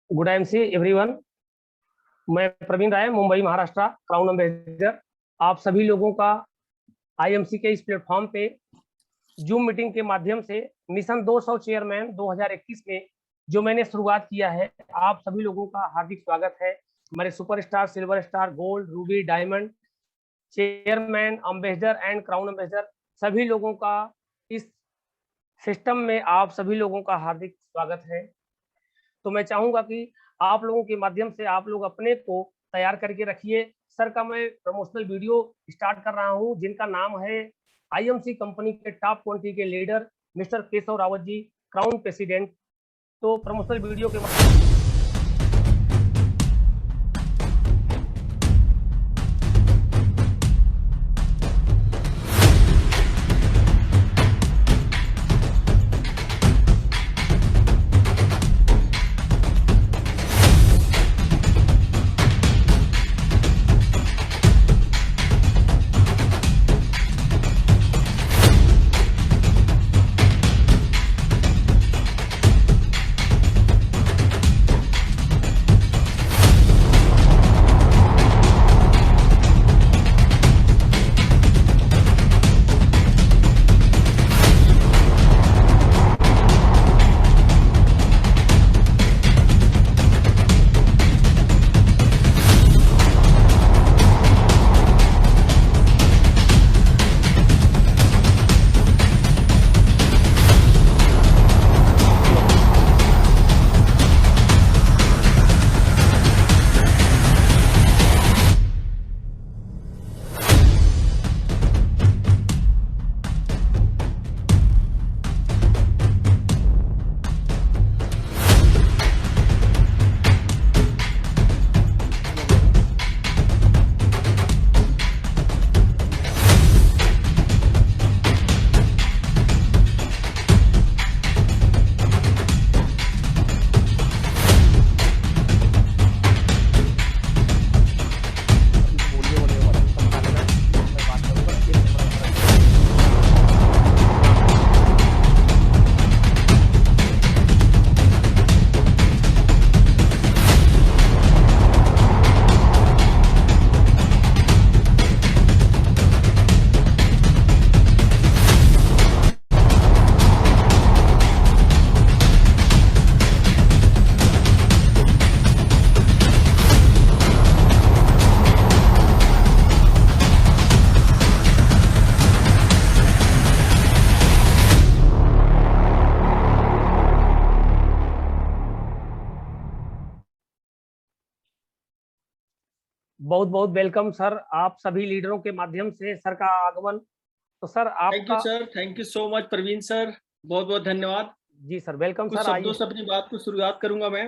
Good MC everyone. मैं प्रवीण राय, Mumbai Maharashtra, crown ambassador. आप सभी लोगों का आईएमसी के इस प्लेटफॉर्म पे जूम मीटिंग के माध्यम से मिशन 200 चेयरमैन 2021 में जो मैंने शुरुआत किया है, आप सभी लोगों का हार्दिक स्वागत है। हमारे superstar, silver star, gold, Ruby, diamond, chairman, ambassador and crown ambassador सभी लोगों का इस सिस्टम में आप सभी लोगों का हार्दिक स्वागत है। तो मैं चाहूंगा कि आप लोगों के माध्यम से आप लोग अपने को तैयार करके रखिए। सर का मैं प्रमोशनल वीडियो स्टार्ट कर रहा हूं, जिनका नाम है आईएमसी कंपनी के टॉप 20 के leader mister Keshav Rawat ji, crown president. तो प्रमोशनल वीडियो के बहुत बहुत वेलकम सर। आप सभी लीडरों के माध्यम से सर का आगमन। तो सर थैंक यू आपका sir, thank you so much Praveen sir, बहुत बहुत धन्यवाद। जी सर, वेलकम कुछ सर। शब्दों आइए। से अपनी बात को शुरुआत करूंगा मैं।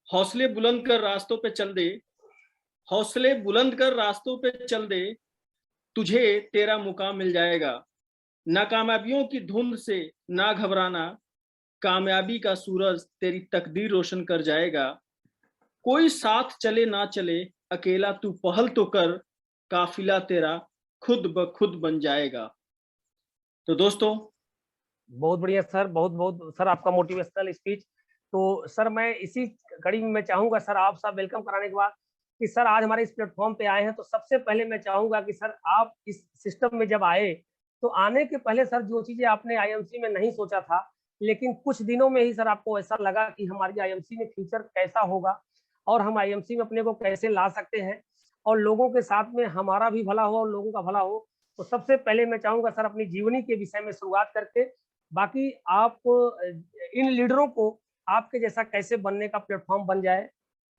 हौसले बुलंद कर रास्तों पे चल दे, हौसले बुलंद कर रास्तों पे चल दे, तुझे तेरा मुकाम मिल जाएगा। नाकामयाबियों की धुंध से ना घबराना, कामयाबी का सूरज तेरी तकदीर रोशन कर जाएगा। कोई साथ चले ना चले, अकेला तू पहल तो कर, काफिला तेरा खुद ब खुद बन जाएगा। तो दोस्तों, बहुत बढ़िया सर, बहुत बहुत सर आपका मोटिवेशनल स्पीच। तो सर मैं इसी कड़ी में मैं चाहूंगा सर आप सब वेलकम कराने के बाद कि सर आज हमारे इस प्लेटफॉर्म पे आए हैं, तो सबसे पहले मैं चाहूंगा कि सर आप इस सिस्टम में जब आए तो आने के पहले सर जो चीजें आपने आईएमसी में नहीं सोचा था, लेकिन कुछ दिनों में ही सर आपको ऐसा लगा कि हमारी आईएमसी में फ्यूचर कैसा होगा और हम आईएमसी में अपने को कैसे ला सकते हैं और लोगों के साथ में हमारा भी भला हो और लोगों का भला हो। तो सबसे पहले मैं चाहूंगा सर अपनी जीवनी के विषय में शुरुआत करके बाकी आप इन लीडरों को आपके जैसा कैसे बनने का प्लेटफॉर्म बन जाए।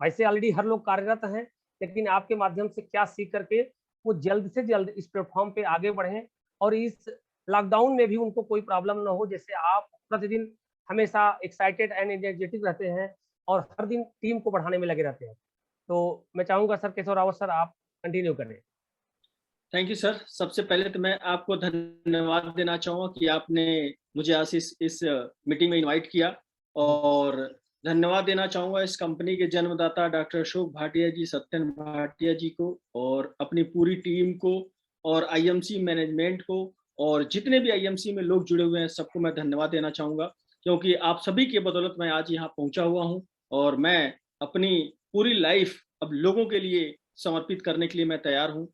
वैसे ऑलरेडी हर लोग कार्यरत हैं, लेकिन आपके माध्यम से क्या सीख करके वो जल्द से जल्द इस प्लेटफॉर्म पे आगे बढ़ें और इस लॉकडाउन में भी उनको कोई प्रॉब्लम ना हो। जैसे आप प्रतिदिन हमेशा एक्साइटेड एंड एनर्जेटिक रहते हैं और हर दिन टीम को बढ़ाने में लगे रहते हैं। तो मैं चाहूंगा सर केशव रावत सर आप कंटिन्यू करें। Thank you sir. सबसे पहले तो मैं आपको धन्यवाद देना चाहूँगा कि आपने मुझे आज इस मीटिंग में इनवाइट किया, और धन्यवाद देना चाहूँगा इस कंपनी के जन्मदाता डॉक्टर अशोक भाटिया जी, सत्यन भाटिया जी को, और अपनी पूरी टीम को, और आईएमसी मैनेजमेंट को, और जितने भी आईएमसी में लोग जुड़े हुए हैं सबको मैं धन्यवाद देना चाहूँगा, क्योंकि आप सभी के बदौलत मैं आज यहाँ पहुँचा हुआ हूँ। और मैं अपनी पूरी लाइफ अब लोगों के लिए समर्पित करने के लिए मैं तैयार हूँ।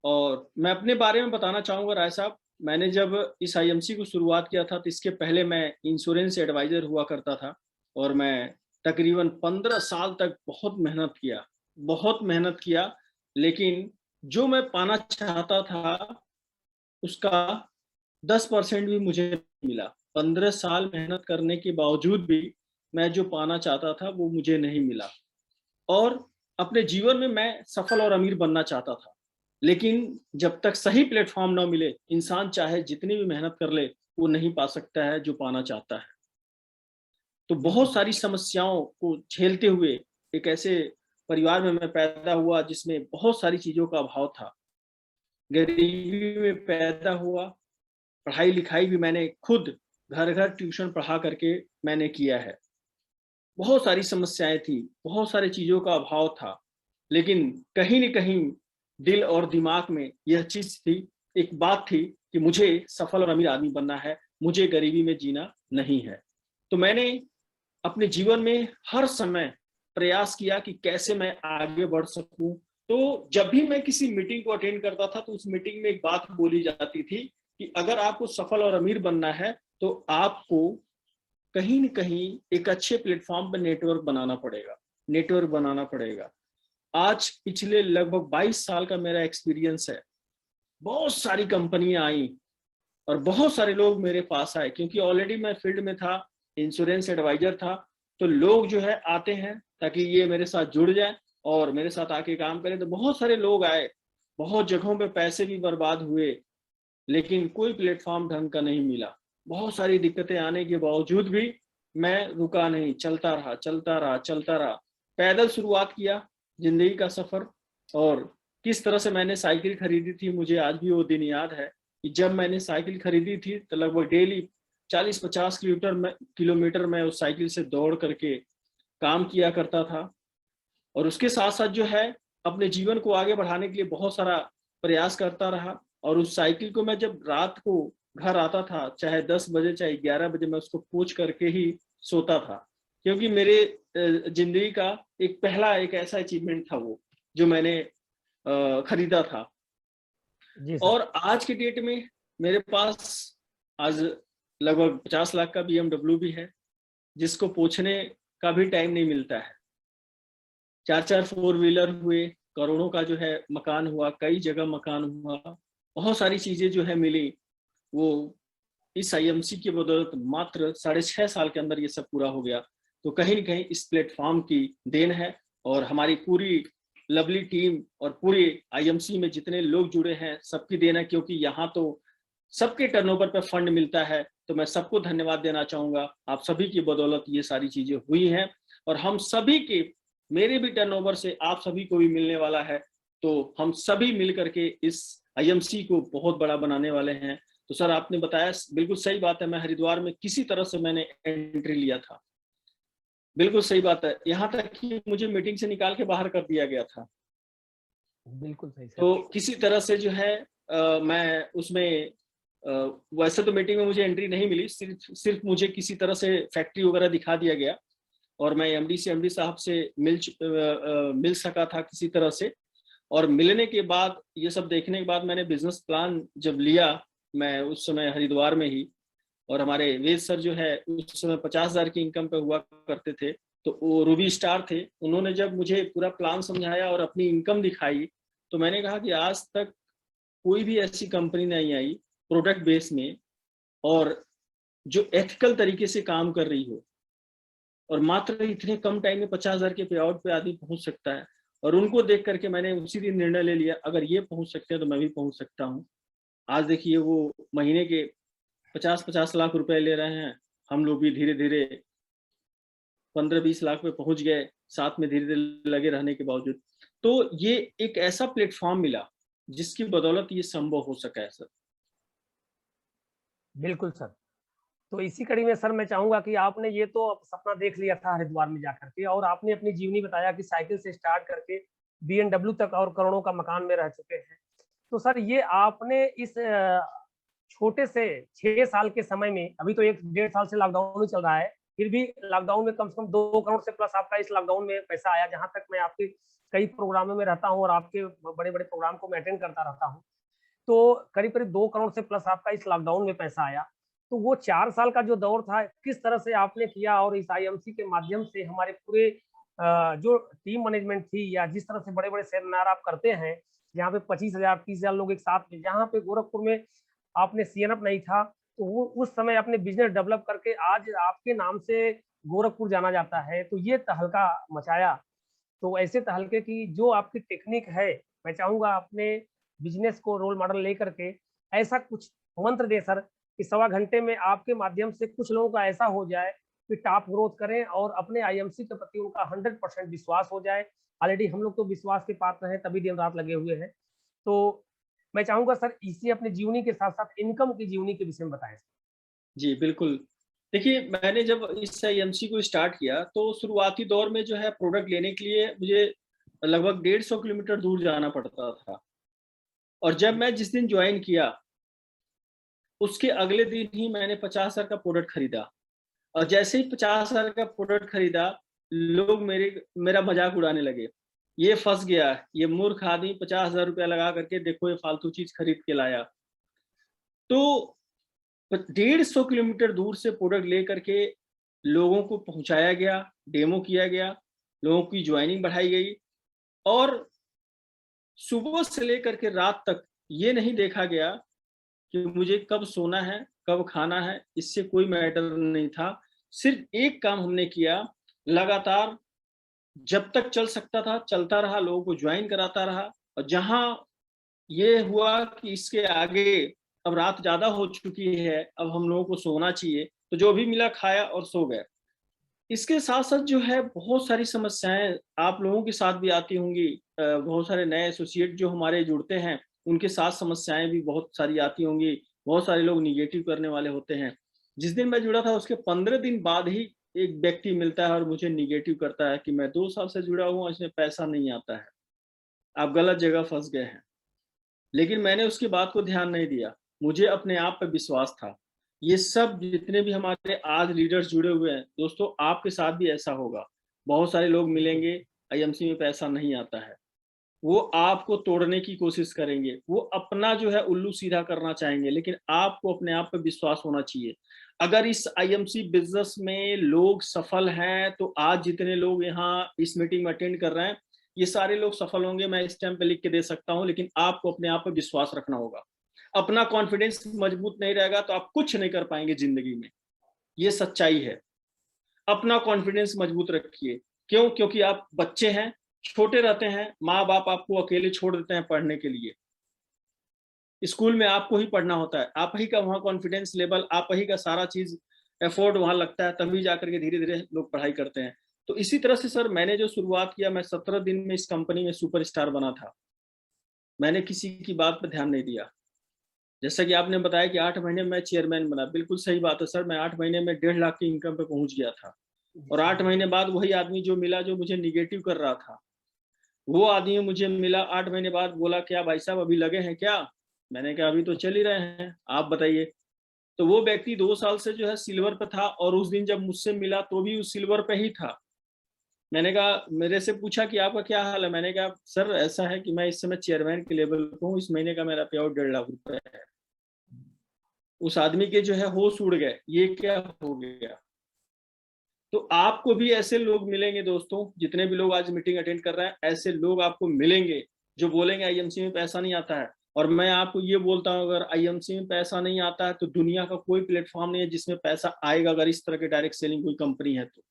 और मैं अपने बारे में बताना चाहूँगा राय साहब, मैंने जब इस आईएमसी को शुरुआत किया था तो इसके पहले मैं इंश्योरेंस एडवाइज़र हुआ करता था और मैं तकरीबन 15 साल तक बहुत मेहनत किया, लेकिन जो मैं पाना चाहता था उसका 10% भी मुझे नहीं मिला। 15 साल मेहनत करने के बावजूद भी मैं जो पाना चाहता था वो मुझे नहीं मिला और अपने जीवन में मैं सफल और अमीर बनना चाहता था। लेकिन जब तक सही प्लेटफ़ॉर्म ना मिले, इंसान चाहे जितनी भी मेहनत कर ले, वो नहीं पा सकता है जो पाना चाहता है। तो बिल्कुल बहुत सर। सारी समस्याओं को झेलते हुए एक ऐसे परिवार में मैं पैदा हुआ जिसमें बहुत सारी चीज़ों का अभाव था। गरीबी में पैदा हुआ, पढ़ाई-लिखाई भी मैंने खुद घर-घर ट्यूशन पढ़ा करके मैंने किया है। बहुत सारी समस्याएँ थी, बहुत सारी चीज़ों का अभाव था, लेकिन कहीं न कहीं दिल और दिमाग में यह चीज़ थी, एक बात थी कि मुझे सफल और अमीर आदमी बनना है, मुझे गरीबी में जीना नहीं है। तो मैंने अपने जीवन में हर समय प्रयास किया कि कैसे मैं आगे बढ़ सकूं। तो जब भी मैं किसी मीटिंग को अटेंड करता था तो उस मीटिंग में एक बात बोली जाती थी कि अगर आपको सफल और अमीर बनना है तो आपको कहीं न कहीं एक अच्छे प्लेटफॉर्म पर नेटवर्क बनाना पड़ेगा। आज पिछले लगभग 22 साल का मेरा एक्सपीरियंस है। बहुत सारी कंपनियां आई और बहुत सारे लोग मेरे पास आए क्योंकि ऑलरेडी मैं फील्ड में था, इंश्योरेंस एडवाइजर था, तो लोग जो है आते हैं ताकि ये मेरे साथ जुड़ जाए और मेरे साथ आके काम करें। तो बहुत सारे लोग आए, बहुत जगहों पे पैसे भी बर्बाद हुए, लेकिन कोई प्लेटफॉर्म ढंग का नहीं मिला। बहुत सारी दिक्कतें आने के बावजूद भी मैं रुका नहीं, चलता रहा। पैदल शुरुआत किया जिंदगी का सफर और किस तरह से मैंने साइकिल खरीदी थी मुझे आज भी वो दिन याद है कि जब मैंने साइकिल खरीदी थी तो लगभग डेली 40-50 किलोमीटर मैं उस साइकिल से दौड़ करके काम किया करता था और उसके साथ साथ जो है अपने जीवन को आगे बढ़ाने के लिए बहुत सारा प्रयास करता रहा और उस साइकिल को मैं जब रात को घर आता था चाहे 10 बजे चाहे 11 बजे मैं उसको पोंछ करके ही सोता था क्योंकि मेरे जिंदगी का एक ऐसा अचीवमेंट था वो जो मैंने खरीदा था। जी सर। और आज के डेट में मेरे पास आज लगभग 50 लाख का BMW भी है जिसको पोंछने का भी टाइम नहीं मिलता है। 4-4 फोर व्हीलर हुए, करोड़ों का जो है मकान हुआ, कई जगह मकान हुआ, बहुत सारी चीजें जो है मिली, वो इस आईएमसी की बदौलत मात्र 6.5 साल के अंदर ये सब पूरा हो गया। तो कहीं न कहीं इस प्लेटफ़ॉर्म की देन है और हमारी पूरी लवली टीम और पूरे आईएमसी में जितने लोग जुड़े हैं, सबकी देन है क्योंकि यहाँ तो सबके टर्नओवर पे फंड मिलता है। तो मैं सबको धन्यवाद देना चाहूँगा। आप सभी की बदौलत ये सारी चीज़ें हुई हैं और हम सभी के मेरे भी टर्नओवर से आप सभी को भी मिलने वाला है। तो हम सभी मिल कर के इस आईएमसी को बहुत बड़ा बनाने वाले हैं। तो सर आपने बताया बिल्कुल सही बात है, मैं हरिद्वार में किसी तरह से मैंने एंट्री लिया था। बिल्कुल सही बात है, यहाँ तक कि मुझे मीटिंग से निकाल के बाहर कर दिया गया था। बिल्कुल सही सर। तो किसी तरह से जो है मैं उसमें वैसे तो मीटिंग में मुझे एंट्री नहीं मिली, सिर्फ मुझे किसी तरह से फैक्ट्री वगैरह दिखा दिया गया और मैं एमडी साहब से मिल सका था किसी तरह से। और मिलने के बाद ये सब देखने के बाद मैंने बिजनेस प्लान जब लिया, मैं उस समय हरिद्वार में ही और हमारे वेद सर जो है उस समय 50,000 की इनकम पे हुआ करते थे, तो वो रूबी स्टार थे। उन्होंने जब मुझे पूरा प्लान समझाया और अपनी इनकम दिखाई तो मैंने कहा कि आज तक कोई भी ऐसी कंपनी नहीं आई प्रोडक्ट बेस में और जो एथिकल तरीके से काम कर रही हो और मात्र इतने कम टाइम में 50,000 के पे आउट पे आदमी पहुंच सकता है। और उनको देख करके मैंने उसी दिन निर्णय ले लिया, अगर ये पहुंच सकते हैं तो मैं भी पहुंच सकता हूँ। आज देखिए वो महीने के 50-50 लाख रुपए ले रहे हैं, हम लोग भी धीरे धीरे 15-20 लाख पे पहुंच गए, साथ में धीरे धीरे लगे रहने के बावजूद। तो ये एक ऐसा प्लेटफॉर्म मिला जिसकी बदौलत ये संभव हो सका है सर। बिल्कुल सर। तो इसी कड़ी में सर मैं चाहूँगा कि आपने ये तो सपना देख लिया था हरिद्वार में जाकर के और आपने अपनी जीवनी बताया कि साइकिल से स्टार्ट करके बीएमडब्ल्यू तक और करोड़ों का मकान में रह चुके हैं। तो सर ये आपने इस छोटे से 6 साल के समय में, अभी तो 1 डेढ़ साल से लॉकडाउन ही चल रहा है, फिर भी लॉकडाउन में कम से कम 2 करोड़ से प्लस आपका इस लॉकडाउन में पैसा आया, जहाँ तक मैं आपके कई प्रोग्रामों में रहता हूँ और आपके बड़े-बड़े प्रोग्राम को मैं अटेंड करता रहता हूँ। तो करीब-करीब 2 करोड़ से प्लस आपका इस लॉकडाउन में पैसा आया। तो वो 4 साल का जो दौर था, किस तरह से आपने किया और इस आईएमसी के माध्यम से हमारे पूरे जो टीम मैनेजमेंट थी या जिस तरह से बड़े-बड़े सेमिनार आप करते हैं, जहाँ पे 25,000 30,000 लोग एक साथ में, जहाँ पे गोरखपुर में आपने सीएनएफ नहीं था, तो वो उस समय आपने बिज़नेस डेवलप करके आज आपके नाम से गोरखपुर जाना जाता है। तो ये तहलका मचाया। तो ऐसे तहलके की जो आपकी टेक्निक है, मैं चाहूँगा अपने बिज़नेस को रोल मॉडल लेकर के ऐसा कुछ मंत्र दें सर, कि सवा घंटे में आपके माध्यम से कुछ लोगों का ऐसा हो जाए कि टॉप ग्रोथ करें और अपने आईएमसी के प्रति उनका 100% विश्वास हो जाए। ऑलरेडी हम लोग तो विश्वास के पात्र हैं, तभी दिन-रात लगे हुए हैं। तो मैं चाहूँगा सर इसी अपनी जीवनी के साथ-साथ इनकम की जीवनी के विषय में बताएँ? जी, बिल्कुल। देखिए, मैंने जब इस आईएमसी को स्टार्ट किया, तो शुरुआती दौर में जो है प्रोडक्ट लेने के लिए मुझे लगभग 150 किलोमीटर दूर जाना पड़ता था। और जब मैं जिस दिन जॉइन किया, उसके अगले दिन ही मैंने 50,000 का प्रोडक्ट खरीदा। और जैसे ही 50,000 का प्रोडक्ट खरीदा, लोग मेरा मज़ाक उड़ाने लगे। ये फँस गया, ये मूर्ख आदमी 50,000 रुपया लगा करके देखो ये फालतू चीज़ खरीद के लाया। तो 150 किलोमीटर दूर से प्रोडक्ट लेकर के लोगों को पहुँचाया गया, डेमो किया गया, लोगों की जॉइनिंग बढ़ाई गई और सुबह से लेकर के रात तक ये नहीं देखा गया कि मुझे कब सोना है, कब खाना है, इससे कोई मैटर नहीं था। सिर्फ़ एक काम हमने किया, लगातार जब तक चल सकता था, चलता रहा, लोगों को जॉइन कराता रहा और जहाँ ये हुआ कि इसके आगे अब रात ज़्यादा हो चुकी है, अब हम लोगों को सोना चाहिए, तो जो भी मिला खाया और सो गए। इसके साथ-साथ जो है बहुत सारी समस्याएँ आप लोगों के साथ भी आती होंगी। बहुत सारे नए एसोसिएट जो हमारे जुड़ते हैं, उनके साथ समस्याएँ भी बहुत सारी आती होंगी। बहुत सारे लोग नेगेटिव करने वाले होते हैं। जिस दिन मैं जुड़ा था उसके 15 दिन बाद ही एक व्यक्ति मिलता है और मुझे नेगेटिव करता है कि मैं 2 साल से जुड़ा हुआ, इसमें पैसा नहीं आता है। आप गलत जगह फँस गए हैं। लेकिन मैंने उसकी बात को ध्यान नहीं दिया। मुझे अपने आप पे विश्वास था। ये सब जितने भी हमारे आज लीडर्स जुड़े हुए हैं, दोस्तों आपके साथ भी ऐसा होगा। बहुत सारे लोग मिलेंगे, आईएमसी में पैसा नहीं आता है। वो आपको तोड़ने की कोशिश करेंगे। वो अपना जो है उल्लू सीधा करना चाहेंगे, लेकिन आपको अपने आप पे विश्वास होना चाहिए। अगर इस आईएमसी बिज़नेस में लोग सफल हैं, तो आज जितने लोग यहाँ इस मीटिंग में अटेंड कर रहे हैं, ये सारे लोग सफल होंगे, मैं इस टाइम पे लिख के दे सकता हूँ, लेकिन आपको अपने आप पे विश्वास रखना होगा। अपना कॉन्फिडेंस मजबूत नहीं रहेगा तो आप कुछ नहीं कर पाएँगे ज़िंदगी में। ये सच्चाई है। अपना कॉन्फिडेंस मजबूत रखिए। क्यों? क्योंकि आप बच्चे हैं, छोटे रहते हैं, माँ-बाप आपको अकेले छोड़ देते हैं पढ़ने के लिए। स्कूल में आपको ही पढ़ना होता है। आप ही का वहाँ कॉन्फिडेंस लेवल, आप ही का सारा चीज़ एफर्ट वहाँ लगता है, तभी जाकर के धीरे-धीरे लोग पढ़ाई करते हैं। तो इसी तरह से सर मैंने जो शुरुआत किया, मैं 17 दिन में इस कंपनी में सुपरस्टार बना था। मैंने किसी की बात पे ध्यान नहीं दिया। जैसा कि आपने बताया कि 8 महीने में मैं चेयरमैन बना, बिल्कुल सही बात है सर, मैं 8 महीने में 1.5 लाख की इनकम पे पहुँच गया था। जी और 8 सर। महीने बाद वही आदमी जो मिला जो मुझे नेगेटिव कर रहा था, वो आदमी मुझे मिला 8 महीने बाद, बोला क्या भाई साहब अभी लगे हैं क्या? मैंने कहा अभी तो चल ही रहे हैं, आप बताइए। तो वो व्यक्ति 2 साल से जो है सिल्वर पे था और उस दिन जब मुझसे मिला तो भी उस सिल्वर पे ही था। मैंने कहा, मेरे से पूछा कि आपका क्या हाल है? मैंने कहा सर ऐसा है कि मैं इस समय चेयरमैन के लेवल पे हूँ, इस महीने का मेरा पे आउट 1.5 लाख रुपए है। उस आदमी के जो है होश उड़ गए, ये क्या हो गया? तो आपको भी ऐसे लोग मिलेंगे दोस्तों, जितने भी लोग आज मीटिंग अटेंड कर रहे हैं, ऐसे लोग आपको मिलेंगे जो बोलेंगे आईएमसी में पैसा नहीं आता है। और मैं आपको ये बोलता हूँ, अगर आईएमसी में पैसा नहीं आता है तो दुनिया का कोई प्लेटफॉर्म नहीं है जिसमें पैसा आएगा, अगर इस तरह के डायरेक्ट सेलिंग कोई कंपनी है तो।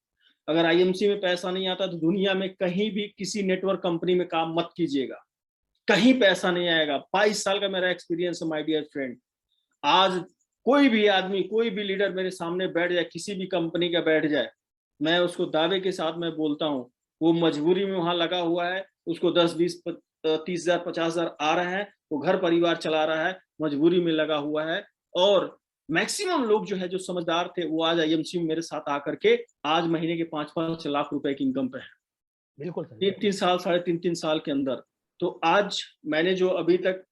अगर आईएमसी में पैसा नहीं आता तो दुनिया में कहीं भी किसी नेटवर्क कंपनी में काम मत कीजिएगा, कहीं पैसा नहीं आएगा। 22 साल का मेरा एक्सपीरियंस है माय डियर फ्रेंड। आज कोई भी आदमी, कोई भी लीडर मेरे सामने बैठ जाए, किसी भी कंपनी का बैठ जाए, मैं उसको दावे के साथ मैं बोलता हूँ, वो मजबूरी में वहाँ लगा हुआ है, उसको 10, 20, 30,000, 50,000 आ रहा है, वो घर परिवार चला रहा है, मजबूरी में लगा हुआ है। और मैक्सिमम लोग जो है जो समझदार थे, वो आज आईएमसी में मेरे साथ आकर के आज महीने के 5-5 लाख रुपए की इनकम पे है। बिल्कुल सर, 3-3 साल, साढ़े 3-3 साल के अंदर। तो आज मैंने जो अभी तक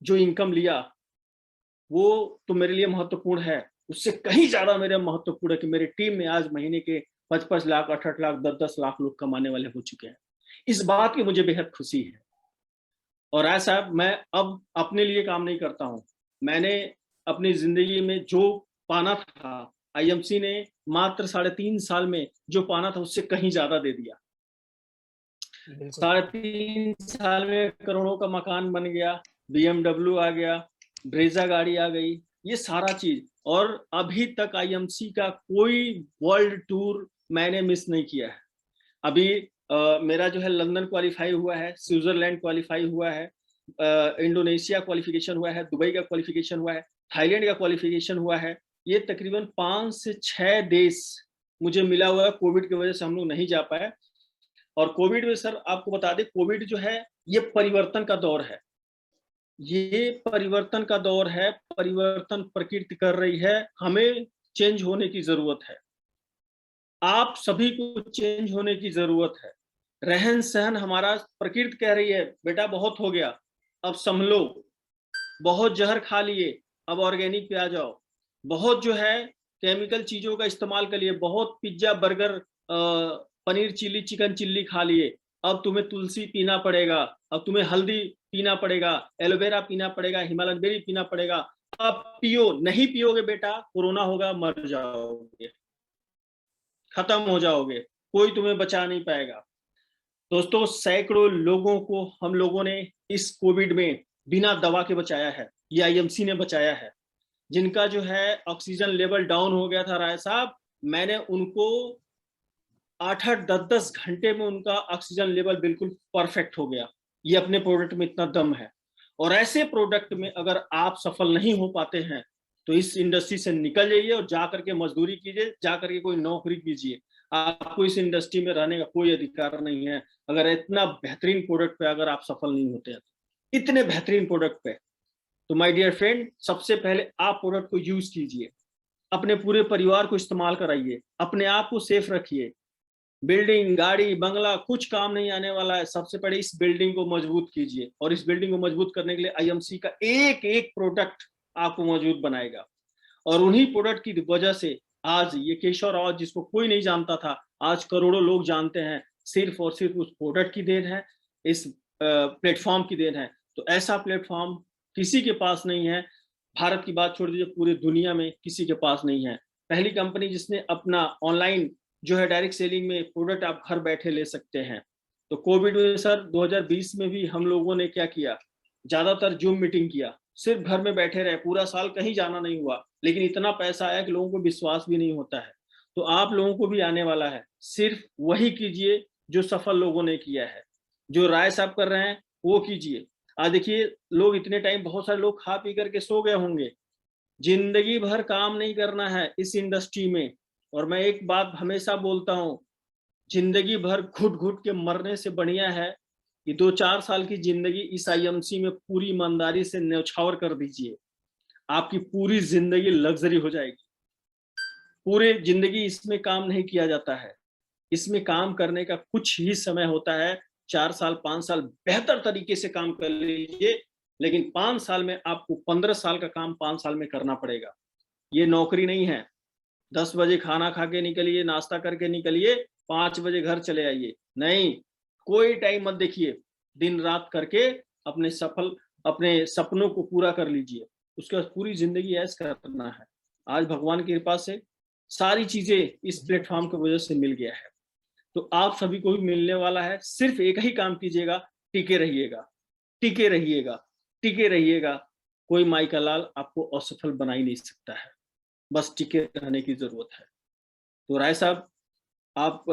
जो इनकम लिया, वो तो मेरे लिए महत्वपूर्ण है। उससे कहीं ज्यादा मेरा महत्वपूर्ण है कि मेरी टीम में आज महीने के 5-5 लाख, 8-8 लाख, 10-10 लाख लोग कमाने वाले हो चुके हैं। इस बात की मुझे बेहद खुशी है। और ऐसा मैं अब अपने लिए काम नहीं करता हूं। मैंने अपनी जिंदगी में जो पाना था, आईएमसी ने मात्र 3.5 साल में जो पाना था उससे कहीं ज्यादा दे दिया। 3.5 साल में करोड़ों का मकान बन गया, BMW आ गया, ब्रेजा गाड़ी आ गई, ये सारा चीज। और अभी तक आईएमसी का कोई वर्ल्ड टूर मैंने मिस नहीं किया है। अभी मेरा जो है लंदन क्वालिफाई हुआ है, स्विट्जरलैंड क्वालिफाई हुआ है, इंडोनेशिया क्वालिफिकेशन हुआ है, दुबई का क्वालिफिकेशन हुआ है, थाईलैंड का क्वालिफिकेशन हुआ है। ये तकरीबन 5 से 6 देश मुझे मिला हुआ है। कोविड की वजह से हम लोग नहीं जा पाए। और कोविड में सर आपको बता दें, कोविड जो है ये परिवर्तन का दौर है। ये परिवर्तन का दौर है, परिवर्तन प्रकृति कर रही है, हमें चेंज होने की जरूरत है। आप सभी को चेंज होने की जरूरत है। रहन सहन हमारा, प्रकृति कह रही है बेटा बहुत हो गया, अब संभलो, बहुत जहर खा लिए, अब ऑर्गेनिक पे आ जाओ। बहुत जो है केमिकल चीजों का इस्तेमाल कर लिए, बहुत pizza burger paneer chilli chicken chilli खा लिए, अब तुम्हें तुलसी पीना पड़ेगा, अब तुम्हें हल्दी पीना पड़ेगा, एलोवेरा पीना पड़ेगा, हिमालयन बेरी पीना पड़ेगा। अब पियो, नहीं पियोगे बेटा कोरोना होगा, मर जाओगे, खत्म हो जाओगे, कोई तुम्हें बचा नहीं पाएगा। दोस्तों सैकड़ों लोगों को हम लोगों ने इस कोविड में बिना दवा के बचाया है, ये आईएमसी ने बचाया है। जिनका जो है ऑक्सीजन लेवल डाउन हो गया था राय साहब, मैंने उनको 8-8, 10-10 घंटे में उनका ऑक्सीजन लेवल बिल्कुल परफेक्ट हो गया। ये अपने प्रोडक्ट में इतना दम है। और ऐसे प्रोडक्ट में अगर आप सफल नहीं हो पाते हैं तो इस इंडस्ट्री से निकल जाइए और जाकर के मजदूरी कीजिए, जाकर के कोई नौकरी कीजिए। आपको इस इंडस्ट्री में रहने का कोई अधिकार नहीं है अगर इतना बेहतरीन प्रोडक्ट पे अगर आप सफल नहीं होते हैं। इतने बेहतरीन प्रोडक्ट पे तो माय डियर फ्रेंड, सबसे पहले आप प्रोडक्ट को यूज कीजिए, अपने पूरे परिवार को इस्तेमाल कराइए, अपने आप को सेफ रखिए। बिल्डिंग गाड़ी बंगला कुछ काम नहीं आने वाला है, सबसे पहले इस बिल्डिंग को मजबूत कीजिए। और इस बिल्डिंग को मजबूत करने के लिए आईएमसी का एक एक प्रोडक्ट आपको मजबूत बनाएगा। और उन्हीं प्रोडक्ट की वजह से आज ये केशव रावत जिसको कोई नहीं जानता था, आज करोड़ों लोग जानते हैं, सिर्फ और सिर्फ उस प्रोडक्ट की देन है, इस प्लेटफॉर्म की देन है। तो ऐसा प्लेटफॉर्म किसी के पास नहीं है, भारत की बात छोड़ दीजिए, पूरी दुनिया में किसी के पास नहीं है। पहली कंपनी जिसने अपना ऑनलाइन जो है डायरेक्ट सेलिंग में प्रोडक्ट आप घर बैठे ले सकते हैं। तो कोविड में सर 2020 में भी हम लोगों ने क्या किया, ज्यादातर जूम मीटिंग किया, सिर्फ घर में बैठे रहे, पूरा साल कहीं जाना नहीं हुआ। लेकिन इतना पैसा आया कि लोगों को विश्वास भी नहीं होता है। तो आप लोगों को भी आने वाला है, सिर्फ वही कीजिए जो सफल लोगों ने किया है। जो राय साहब कर रहे हैं वो कीजिए। आज देखिए लोग इतने टाइम, बहुत सारे लोग खा पी करके सो गए होंगे, जिंदगी भर काम नहीं करना है इस इंडस्ट्री में। और मैं एक बात हमेशा बोलता हूं, जिंदगी भर घुट घुट के मरने से बढ़िया है कि 2-4 साल की जिंदगी इस आईएमसी में पूरी ईमानदारी से न्यौछावर कर दीजिए, आपकी पूरी जिंदगी लग्जरी हो जाएगी। पूरे जिंदगी इसमें काम नहीं किया जाता है, इसमें काम करने का कुछ ही समय होता है। 4 साल 5 साल बेहतर तरीके से काम कर लीजिए, लेकिन 5 साल में आपको 15 साल का काम 5 साल में करना पड़ेगा। ये नौकरी नहीं है 10 बजे खाना खा के निकलिए, नाश्ता करके निकलिए, 5 बजे घर चले आइए, नहीं, कोई टाइम मत देखिए, दिन रात करके अपने सपनों को पूरा कर लीजिए। उसके बाद पूरी जिंदगी ऐश करना है। आज भगवान की कृपा से सारी चीजें इस प्लेटफॉर्म की वजह से मिल गया है, तो आप सभी को भी मिलने वाला है। सिर्फ एक ही काम कीजिएगा, टिके रहिएगा, टिके रहिएगा, टिके रहिएगा। कोई माई का लाल आपको असफल बना ही नहीं सकता है, बस टिके रहने की जरूरत है। तो राय साहब, आप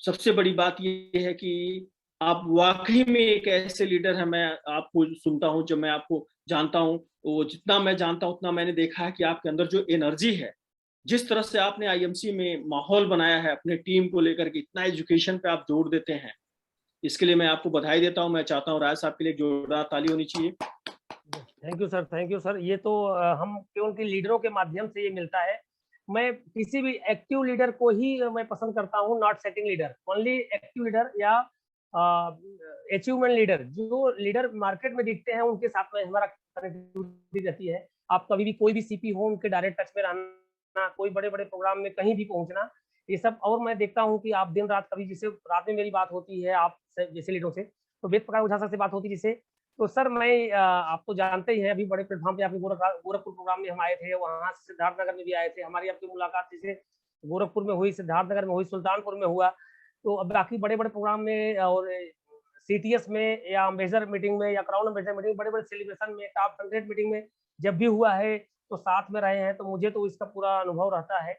सबसे बड़ी बात ये है कि आप वाकई में एक ऐसे लीडर हैं। मैं आपको सुनता हूं, जब मैं आपको जानता हूं, वो जितना मैं जानता हूं उतना मैंने देखा है कि आपके अंदर जो एनर्जी है, जिस तरह से आपने आईएमसी में माहौल बनाया है अपने टीम को लेकर के, इतना एजुकेशन पे आप जोर देते हैं, इसके लिए मैं आपको बधाई देता हूं। मैं चाहता हूं राय साहब के लिए जोरदार ताली होनी चाहिए। Thank you sir, thank you sir. ये तो हम केवल कि लीडरों के माध्यम से ये मिलता है। मैं किसी भी एक्टिव लीडर को ही मैं पसंद करता हूँ, not setting leader, only active leader या अचीवमेंट लीडर। जो लीडर मार्केट में दिखते हैं उनके साथ में हमारा कनेक्टिविटी रहती है। आप कभी भी कोई भी सीपी हो उनके डायरेक्ट टच में रहना, कोई बड़े-बड़े प्रोग्राम में कहीं भी पहुँचना, ये सब। और मैं देखता हूँ कि आप दिन-रात कभी जैसे रात में मेरी बात होती है आप स जैसे लीडरों से, तो वेद प्रकाश ओझा सर से बात होती है जिससे, तो सर मैं आप तो जानते ही हैं अभी बड़े प्लेटफ़ॉर्म पे आपके गोरखपुर प्रोग्राम में हम आए थे, वहाँ से सिद्धार्थनगर में भी आए थे। हमारी आपकी मुलाकात जैसे गोरखपुर में हुई, सिद्धार्थनगर में हुई, सुल्तानपुर में हुआ। तो अब बाकी बड़े-बड़े प्रोग्राम में और सीटीएस में या अम्बेसडर मीटिंग में या क्राउन अम्बेसडर मीटिंग, बड़े-बड़े सेलिब्रेशन में, टॉप 100 मीटिंग में जब भी हुआ है, तो साथ में रहे हैं, तो मुझे तो इसका पूरा अनुभव रहता है।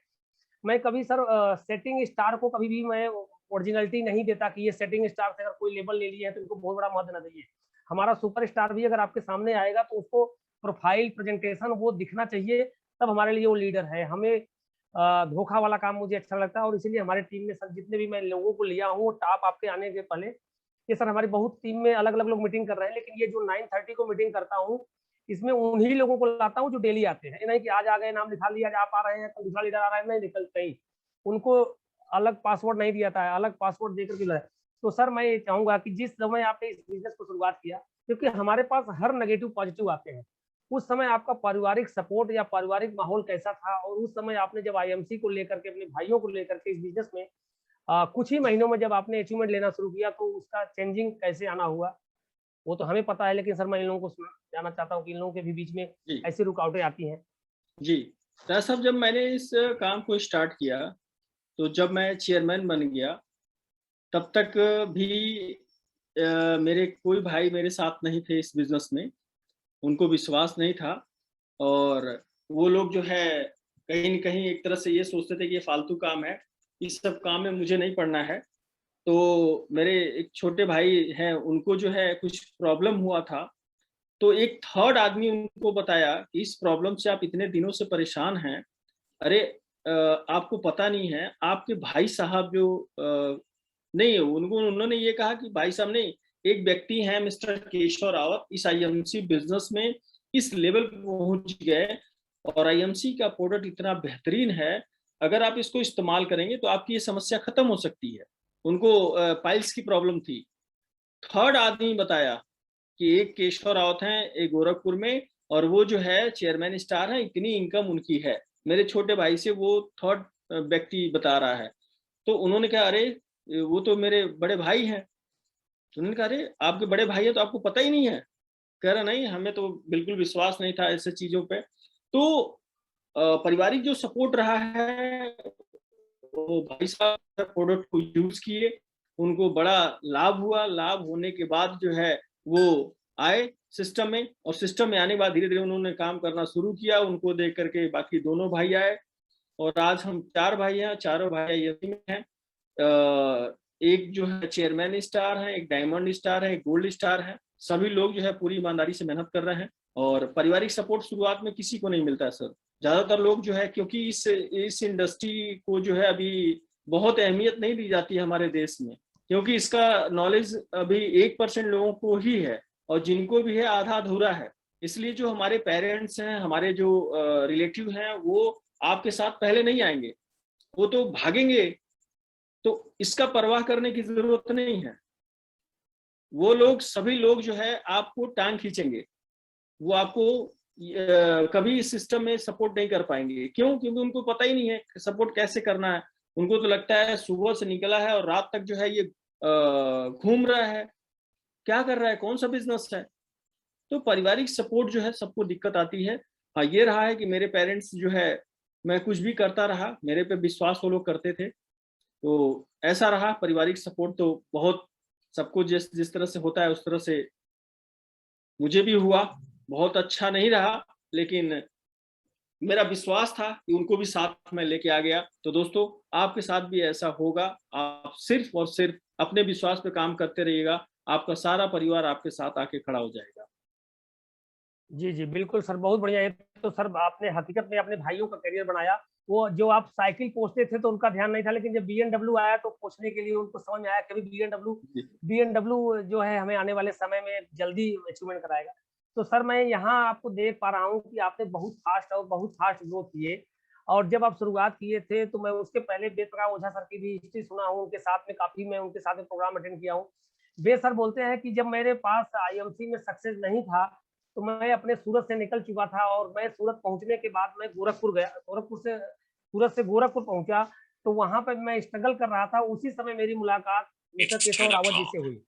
मैं कभी सर सेटिंग स्टार को कभी भी मैं ओरिजिनलिटी नहीं देता कि ये सेटिंग स्टार से अगर कोई लेबल ले लिया है तो इनको बहुत बड़ा महत्व ना दीजिए। हमारा सुपरस्टार भी अगर आपके सामने आएगा तो उसको प्रोफाइल, प्रेजेंटेशन वो दिखना चाहिए, तब हमारे लिए वो लीडर है। हमें धोखा वाला काम मुझे अच्छा लगता है और इसीलिए हमारी टीम में सर जितने भी मैं लोगों को लिया हूँ टॉप आपके आने के पहले, ये सर हमारी बहुत टीम में अलग-अलग लोग मीटिंग कर रहे हैं, लेकिन ये जो 9:30 को मीटिंग करता हूँ, इसमें उन्हीं लोगों को लाता हूँ जो डेली आते हैं। ये नहीं कि आज आ गए, नाम लिखा लिया, आज आप आ रहे हैं, कल दूसरा लीडर आ रहा है, नहीं निकल कहीं। उनको अलग पासवर्ड नहीं दिया था, अलग पासवर्ड देकर के लाया। तो सर मैं ये चाहूँगा कि जिस समय आपने इस बिज़नेस को शुरुआत किया, क्योंकि हमारे पास हर नेगेटिव पॉजिटिव आते हैं। उस समय आपका पारिवारिक सपोर्ट या पारिवारिक माहौल कैसा था? और उस समय आपने जब आईएमसी को लेकर के, अपने भाइयों को लेकर के इस बिज़नेस में कुछ ही महीनों में जब आपने अचीवमेंट लेना शुरू किया, तो उसका चेंजिंग कैसे आना हुआ? वो तो हमें पता है, लेकिन सर मैं इन लोगों को जानना चाहता हूँ कि इन लोगों के भी बीच में जी ऐसी रुकावटें आती हैं। जी। राज साहब, जब मैंने इस काम को स्टार्ट किया, तो जब मैं चेयरमैन बन गया, तब तक भी मेरे कोई भाई मेरे साथ नहीं थे इस बिज़नेस में। उनको विश्वास नहीं था और वो लोग जो है कहीं न कहीं एक तरह से ये सोचते थे कि ये फालतू काम है, इस सब काम में मुझे नहीं पड़ना है। तो मेरे एक छोटे भाई हैं, उनको जो है कुछ प्रॉब्लम हुआ था, तो एक थर्ड आदमी उनको बताया कि इस प्रॉब्लम से आप इतने दिनों से परेशान हैं। अरे आपको पता नहीं है, आपके भाई साहब जो नहीं, उनको उन्होंने ये कहा कि भाई साहब नहीं, एक व्यक्ति हैं मिस्टर केशव रावत, इस आईएमसी बिज़नेस में इस लेवल पे पहुँच गए और आईएमसी का प्रोडक्ट इतना बेहतरीन है, अगर आप इसको इस्तेमाल करेंगे तो आपकी ये समस्या खत्म हो सकती है। उनको पाइल्स की प्रॉब्लम थी। थर्ड आदमी बताया कि एक केशव रावत हैं, एक गोरखपुर में, और वो जो है चेयरमैन स्टार हैं, इतनी इनकम उनकी है। मेरे छोटे भाई से वो थर्ड व्यक्ति बता रहा है। तो उन्होंने कहा, अरे! वो तो मेरे बड़े भाई हैं। तो उन्होंने कहा, अरे! आपके बड़े भाई हैं तो आपको पता ही नहीं है? कह रहा, नहीं, हमें तो बिल्कुल विश्वास नहीं था ऐसी चीज़ों पे। तो पारिवारिक जो सपोर्ट रहा है, वो भाई साहब प्रोडक्ट को यूज़ किए, उनको बड़ा लाभ हुआ। लाभ होने के बाद जो है वो आए सिस्टम में, और सिस्टम में आने के बाद धीरे-धीरे उन्होंने काम करना शुरू किया। उनको देख कर के बाकी दोनों भाई आए और आज हम 4 भाई हैं, चारों भाई आईएमसी में हैं। एक जो है चेयरमैन स्टार है, एक डायमंड स्टार है, एक गोल्ड स्टार है। सभी लोग जो है पूरी ईमानदारी से मेहनत कर रहे हैं और पारिवारिक सपोर्ट शुरुआत में किसी को नहीं मिलता है सर। ज़्यादातर लोग जो है, क्योंकि इस इंडस्ट्री को जो है अभी बहुत अहमियत नहीं दी जाती है हमारे देश में, क्योंकि इसका नॉलेज अभी 1% लोगों को ही है और जिनको भी है आधा अधूरा है। इसलिए जो हमारे पेरेंट्स हैं, हमारे जो रिलेटिव हैं, वो आपके साथ पहले नहीं आएँगे, वो तो भागेंगे। तो इसका परवाह करने की ज़रूरत नहीं है। वो लोग, सभी लोग जो है आपको टाँग खींचेंगे। वो आपको कभी इस सिस्टम में सपोर्ट नहीं कर पाएँगे। क्यों? क्योंकि उनको पता ही नहीं है कि सपोर्ट कैसे करना है। उनको तो लगता है सुबह से निकला है और रात तक जो है ये घूम रहा है। क्या कर रहा है? कौन-सा बिज़नेस है? तो पारिवारिक सपोर्ट जो है सबको दिक्कत आती है। हाँ, ये रहा है कि मेरे पेरेंट्स जो है, मैं कुछ भी करता रहा, मेरे पे विश्वास वो लोग करते थे। तो ऐसा रहा, पारिवारिक सपोर्ट तो बहुत सबको जिस जिस तरह से होता है उस तरह से मुझे भी हुआ। बहुत अच्छा नहीं रहा, लेकिन मेरा विश्वास था कि उनको भी साथ में लेके आ गया। तो दोस्तों, आपके साथ भी ऐसा होगा। आप सिर्फ़ और सिर्फ़ अपने विश्वास पे काम करते रहिएगा, आपका सारा परिवार आपके साथ आके खड़ा हो जाएगा। जी, जी, बिल्कुल सर, बहुत बढ़िया। ये तो सर आपने हकीकत में अपने भाइयों का करियर बनाया। वो जो आप साइकिल पोंछते थे तो उनका ध्यान नहीं था, लेकिन जब बीएमडब्ल्यू आया तो पोंछने के लिए उनको समझ में आया कि अभी बीएमडब्ल्यू जी, बीएमडब्ल्यू जो है हमें आने वाले समय में जल्दी अचीवमेंट कराएगा। तो सर मैं यहाँ आपको देख पा रहा हूँ कि आपने बहुत फास्ट ग्रोथ किए और जब आप शुरुआत किए थे तो मैं उसके पहले वेद प्रकाश ओझा सर की भी हिस्ट्री सुना हूँ, उनके साथ में काफ़ी मैं उनके साथ में प्रोग्राम अटेंड किया हूँ। वे सर बोलते हैं कि जब मेरे पास आईएमसी में सक्सेस नहीं था, तो मैं अपने सूरत से निकल चुका था और मैं सूरत पहुँचने के बाद मैं गोरखपुर गया। गोरखपुर से सूरत से गोरखपुर पहुँचा, तो वहाँ पे मैं स्ट्रगल कर रहा था। उसी समय मेरी मुलाकात mister It's Keshav 10 Rawat ji o'clock. से हुई।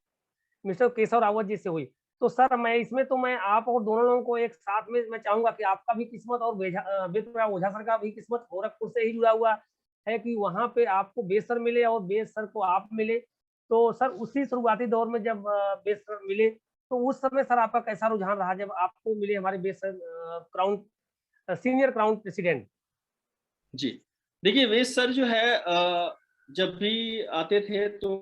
मिस्टर केशव रावत जी से हुई। तो सर मैं इसमें तो मैं आप और दोनों लोगों को एक साथ में मैं चाहूँगा कि आपका भी किस्मत और विप्रा ओझा सर का भी किस्मत गोरखपुर से ही जुड़ा हुआ है कि वहाँ पे आपको बेस सर मिले और बेस सर को आप मिले। तो सर उसी शुरुआती दौर में जब बेस सर मिले, तो उस समय सर आपका कैसा रुझान रहा जब आपको मिले हमारे base sir senior crown president? जी। देखिए वेश सर जो है जब भी आते थे तो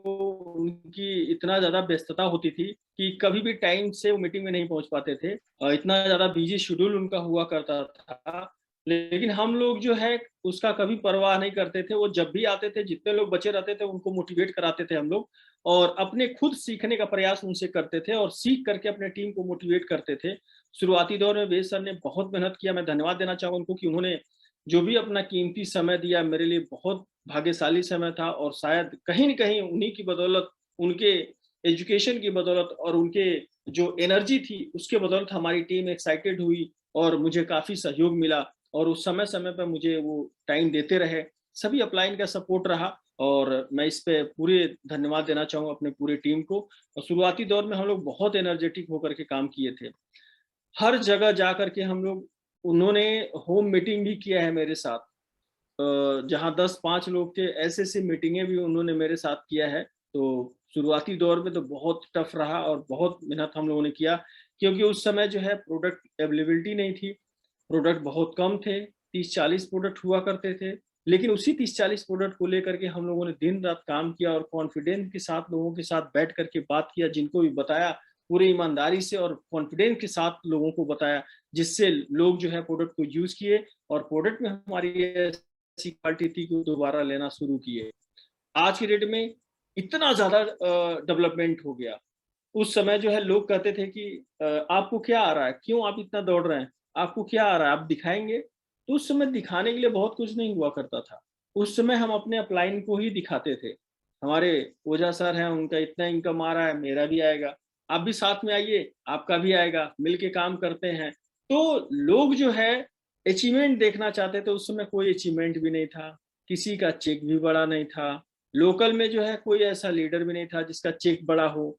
उनकी इतना ज़्यादा व्यस्तता होती थी कि कभी भी टाइम से वो मीटिंग में नहीं पहुँच पाते थे। इतना ज़्यादा बिज़ी शेड्यूल उनका हुआ करता था। लेकिन हम लोग जो है उसका कभी परवाह नहीं करते थे। वो जब भी आते थे, जितने लोग बचे रहते थे उनको मोटिवेट कराते थे हम लोग और अपने खुद सीखने का प्रयास उनसे करते थे और सीख करके अपने टीम को मोटिवेट करते थे। शुरुआती दौर में वेश सर ने बहुत मेहनत किया। मैं धन्यवाद देना चाहूँगा उनको कि उन्होंने जो भी अपना कीमती समय दिया, मेरे लिए बहुत भाग्यशाली समय था और शायद कहीं न कहीं उन्हीं की बदौलत, उनके एजुकेशन की बदौलत और उनके जो एनर्जी थी, उसके बदौलत हमारी टीम एक्साइटेड हुई और मुझे काफ़ी सहयोग मिला और उस समय-समय पे मुझे वो टाइम देते रहे। सभी अपलाइन का सपोर्ट रहा और मैं इस पे पूरे धन्यवाद देना चाहूँगा अपने पूरे टीम को और शुरुआती दौर में हम लोग बहुत एनर्जेटिक होकर के काम किए थे। हर जगह जा कर के हम लोग उन्होंने होम मीटिंग भी किया है मेरे साथ। जहाँ 10-5 लोग थे, ऐसी-ऐसी मीटिंगें भी उन्होंने मेरे साथ किया है। तो शुरुआती दौर में तो बहुत टफ रहा और बहुत मेहनत हम लोगों ने किया क्योंकि उस समय जो है प्रोडक्ट अवेलेबिलिटी नहीं थी। प्रोडक्ट बहुत कम थे, 30-40 प्रोडक्ट हुआ करते थे। लेकिन उसी 30-40 प्रोडक्ट को लेकर के हम लोगों ने दिन-रात काम किया और कॉन्फिडेंस के साथ लोगों के साथ बैठ कर के बात किया, जिनको भी बताया पूरी ईमानदारी से और कॉन्फिडेंस के साथ लोगों को बताया, जिससे लोग जो है प्रोडक्ट को यूज़ किए और प्रोडक्ट में हमारी ऐसी क्वालिटी थी कि दोबारा लेना शुरू किए। आज की डेट में इतना ज़्यादा डेवलपमेंट हो गया। उस समय जो है लोग कहते थे कि आपको क्या आ रहा है? क्यों आप इतना दौड़ रहे हैं? आपको क्या आ रहा है? आप दिखाएँगे? तो उस समय दिखाने के लिए बहुत कुछ नहीं हुआ करता था। उस समय हम अपने अपलाइन को ही दिखाते थे। हमारे ओझा सर हैं, उनका इतना इनकम आ रहा है, मेरा भी आएगा। आप भी साथ में आइए, आपका भी आएगा, मिल के काम करते हैं। तो लोग जो है अचीवमेंट देखना चाहते थे, उस समय कोई अचीवमेंट भी नहीं था, किसी का चेक भी बड़ा नहीं था। लोकल में जो है कोई ऐसा लीडर भी नहीं था जिसका चेक बड़ा हो।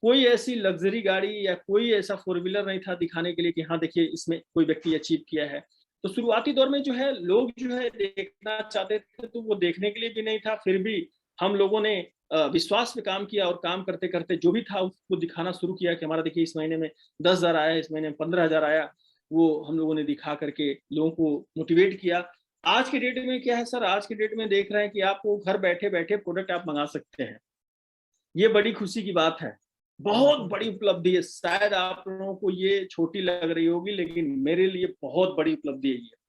कोई ऐसी लग्ज़री गाड़ी या कोई ऐसा फ़ोर व्हीलर नहीं था दिखाने के लिए कि हाँ, देखिए इसमें कोई व्यक्ति अचीव किया है। तो शुरुआती दौर में जो है लोग जो है देखना चाहते थे तो वो देखने के लिए भी नहीं था, फिर भी हम लोगों ने विश्वास पे काम किया और काम करते-करते जो भी था उसको दिखाना शुरू किया कि हमारा देखिए इस महीने में 10,000 आया, इस महीने में 15,000 आया। वो हम लोगों ने दिखा करके लोगों को मोटिवेट किया। आज के डेट में क्या है सर, आज के डेट में देख रहे हैं कि आपको घर बैठे-बैठे प्रोडक्ट आप मँगा सकते हैं। ये बड़ी खुशी की बात है। बहुत बड़ी उपलब्धि है। शायद आप लोगों को ये छोटी लग रही होगी लेकिन मेरे लिए बहुत बड़ी उपलब्धि है ये।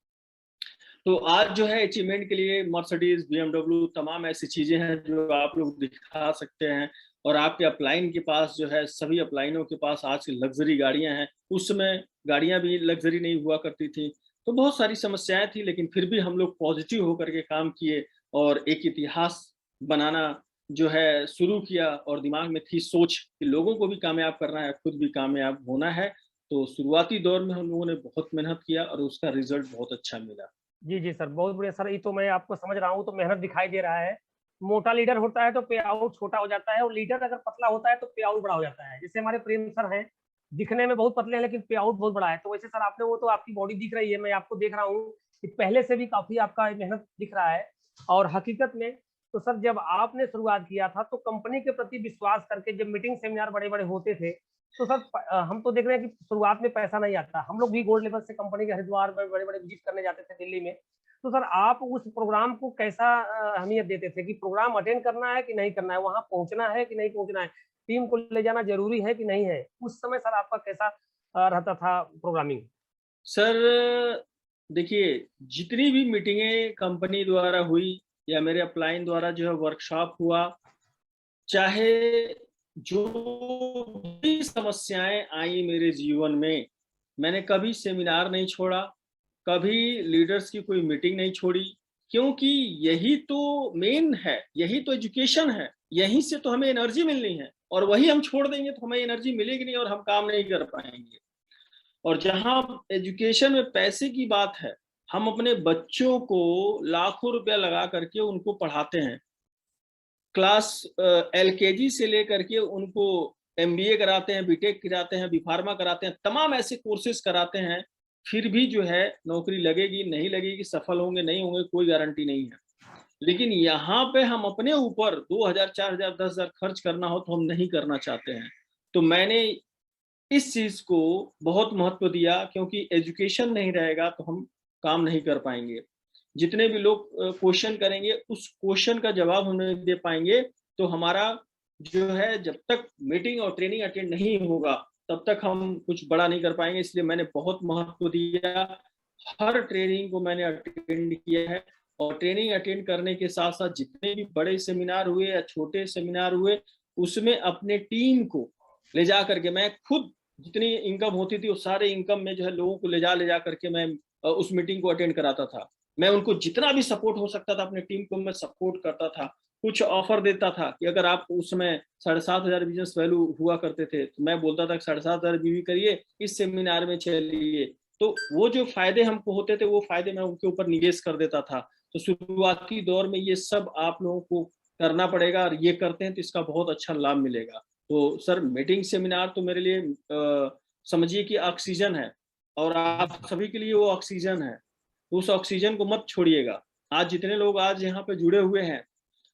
तो आज जो है अचीवमेंट के लिए मर्सिडीज, बीएमडब्ल्यू तमाम ऐसी चीज़ें हैं जो आप लोग दिखा सकते हैं और आपके अपलाइन के पास जो है सभी अपलाइनों के पास आज लग्ज़री गाड़ियाँ हैं। उस समय गाड़ियाँ भी लग्ज़री नहीं हुआ करती थी। तो बहुत सारी समस्याएँ थी लेकिन फिर भी हम लोग पॉज़िटिव होकर के काम किए और एक इतिहास बनाना जो है शुरू किया और दिमाग में थी सोच कि लोगों को भी कामयाब करना है, खुद भी कामयाब होना है। तो शुरुआती दौर में हम लोगों ने बहुत मेहनत किया और उसका रिज़ल्ट बहुत अच्छा मिला। जी, जी सर, बहुत बढ़िया सर, ये तो मैं आपको समझ रहा हूँ, तो मेहनत दिखाई दे रहा है। मोटा लीडर होता है तो पे आउट छोटा हो जाता है और लीडर अगर पतला होता है तो पे आउट बड़ा हो जाता है। जैसे हमारे प्रेम सर हैं, दिखने में बहुत पतले हैं लेकिन पे आउट बहुत बड़ा है। तो वैसे सर आपने वो तो आपकी बॉडी दिख रही है, मैं आपको देख रहा हूँ कि पहले से भी काफ़ी आपका मेहनत दिख रहा है। और हकीकत में तो सर जब आपने शुरुआत किया था तो कंपनी के प्रति विश्वास करके जब मीटिंग सेमिनार बड़े-बड़े होते थे, तो सर हम तो देख रहे हैं कि शुरुआत में पैसा नहीं आता। हम लोग भी गोल्ड लेवल से कंपनी के हरिद्वार में बड़े-बड़े विज़िट करने जाते थे दिल्ली में। तो सर आप उस प्रोग्राम को कैसा अहमियत देते थे कि प्रोग्राम अटेंड करना है कि नहीं करना है? वहाँ पहुँचना है कि नहीं पहुँचना है? टीम को ले जाना ज़रूरी है कि नहीं है? उस समय सर आपका कैसा रहता था प्रोग्रामिंग? सर देखिए, जितनी भी मीटिंगें कंपनी द्वारा हुई या मेरे अपलाइन द्वारा जो है वर्कशॉप हुआ, चाहे जो भी समस्याएँ आई मेरे जीवन में, मैंने कभी सेमिनार नहीं छोड़ा, कभी लीडर्स की कोई मीटिंग नहीं छोड़ी, क्योंकि यही तो मेन है, यही तो एजुकेशन है, यहीं से तो हमें एनर्जी मिलनी है और वही हम छोड़ देंगे तो हमें एनर्जी मिलेगी नहीं और हम काम नहीं कर पाएँगे। और जहां एजुकेशन में पैसे की बात है, हम अपने बच्चों को लाखों रुपया लगा करके उनको पढ़ाते हैं। क्लास एलकेजी से लेकर के उनको एमबीए कराते हैं, बीटेक कराते हैं, बी फार्मा कराते हैं, तमाम ऐसे कोर्सेज कराते हैं। फिर भी जो है नौकरी लगेगी नहीं लगेगी, सफल होंगे नहीं होंगे, कोई गारंटी नहीं है। लेकिन यहाँ पे हम अपने ऊपर 2000, 4000, 10,000 खर्च करना हो तो हम नहीं करना चाहते हैं। तो मैंने इस चीज को बहुत महत्व दिया, क्योंकि एजुकेशन नहीं रहेगा तो हम काम नहीं कर पाएंगे। जितने भी लोग क्वेश्चन करेंगे उस क्वेश्चन का जवाब हम नहीं दे पाएंगे, तो हमारा जो है जब तक मीटिंग और ट्रेनिंग अटेंड नहीं होगा तब तक हम कुछ बड़ा नहीं कर पाएंगे। इसलिए मैंने बहुत महत्व दिया, हर ट्रेनिंग को मैंने अटेंड किया है। और ट्रेनिंग अटेंड करने के साथ साथ जितने भी बड़े सेमिनार हुए या छोटे सेमिनार हुए, उसमें अपने टीम को ले जा करके, मैं खुद जितनी इनकम होती थी उस सारे इनकम में जो है लोगों को ले जा करके मैं उस मीटिंग को अटेंड कराता था। मैं उनको जितना भी सपोर्ट हो सकता था अपने टीम को मैं सपोर्ट करता था। कुछ ऑफर देता था कि अगर आप उसमें 7,500 बिजनेस वैल्यू हुआ करते थे तो मैं बोलता था कि 7,500 बीवी करिए, इस सेमिनार में चलिए। तो वो जो फायदे हमको होते थे वो फायदे मैं उनके ऊपर निवेश कर देता था। तो शुरुआती दौर में ये सब आप लोगों को करना पड़ेगा, और ये करते हैं तो इसका बहुत अच्छा लाभ मिलेगा। तो सर मीटिंग सेमिनार तो मेरे लिए समझिए कि ऑक्सीजन है, और जी आप सभी के लिए वो ऑक्सीजन है। उस ऑक्सीजन को मत छोड़िएगा। आज जितने लोग आज यहाँ पे जुड़े हुए हैं,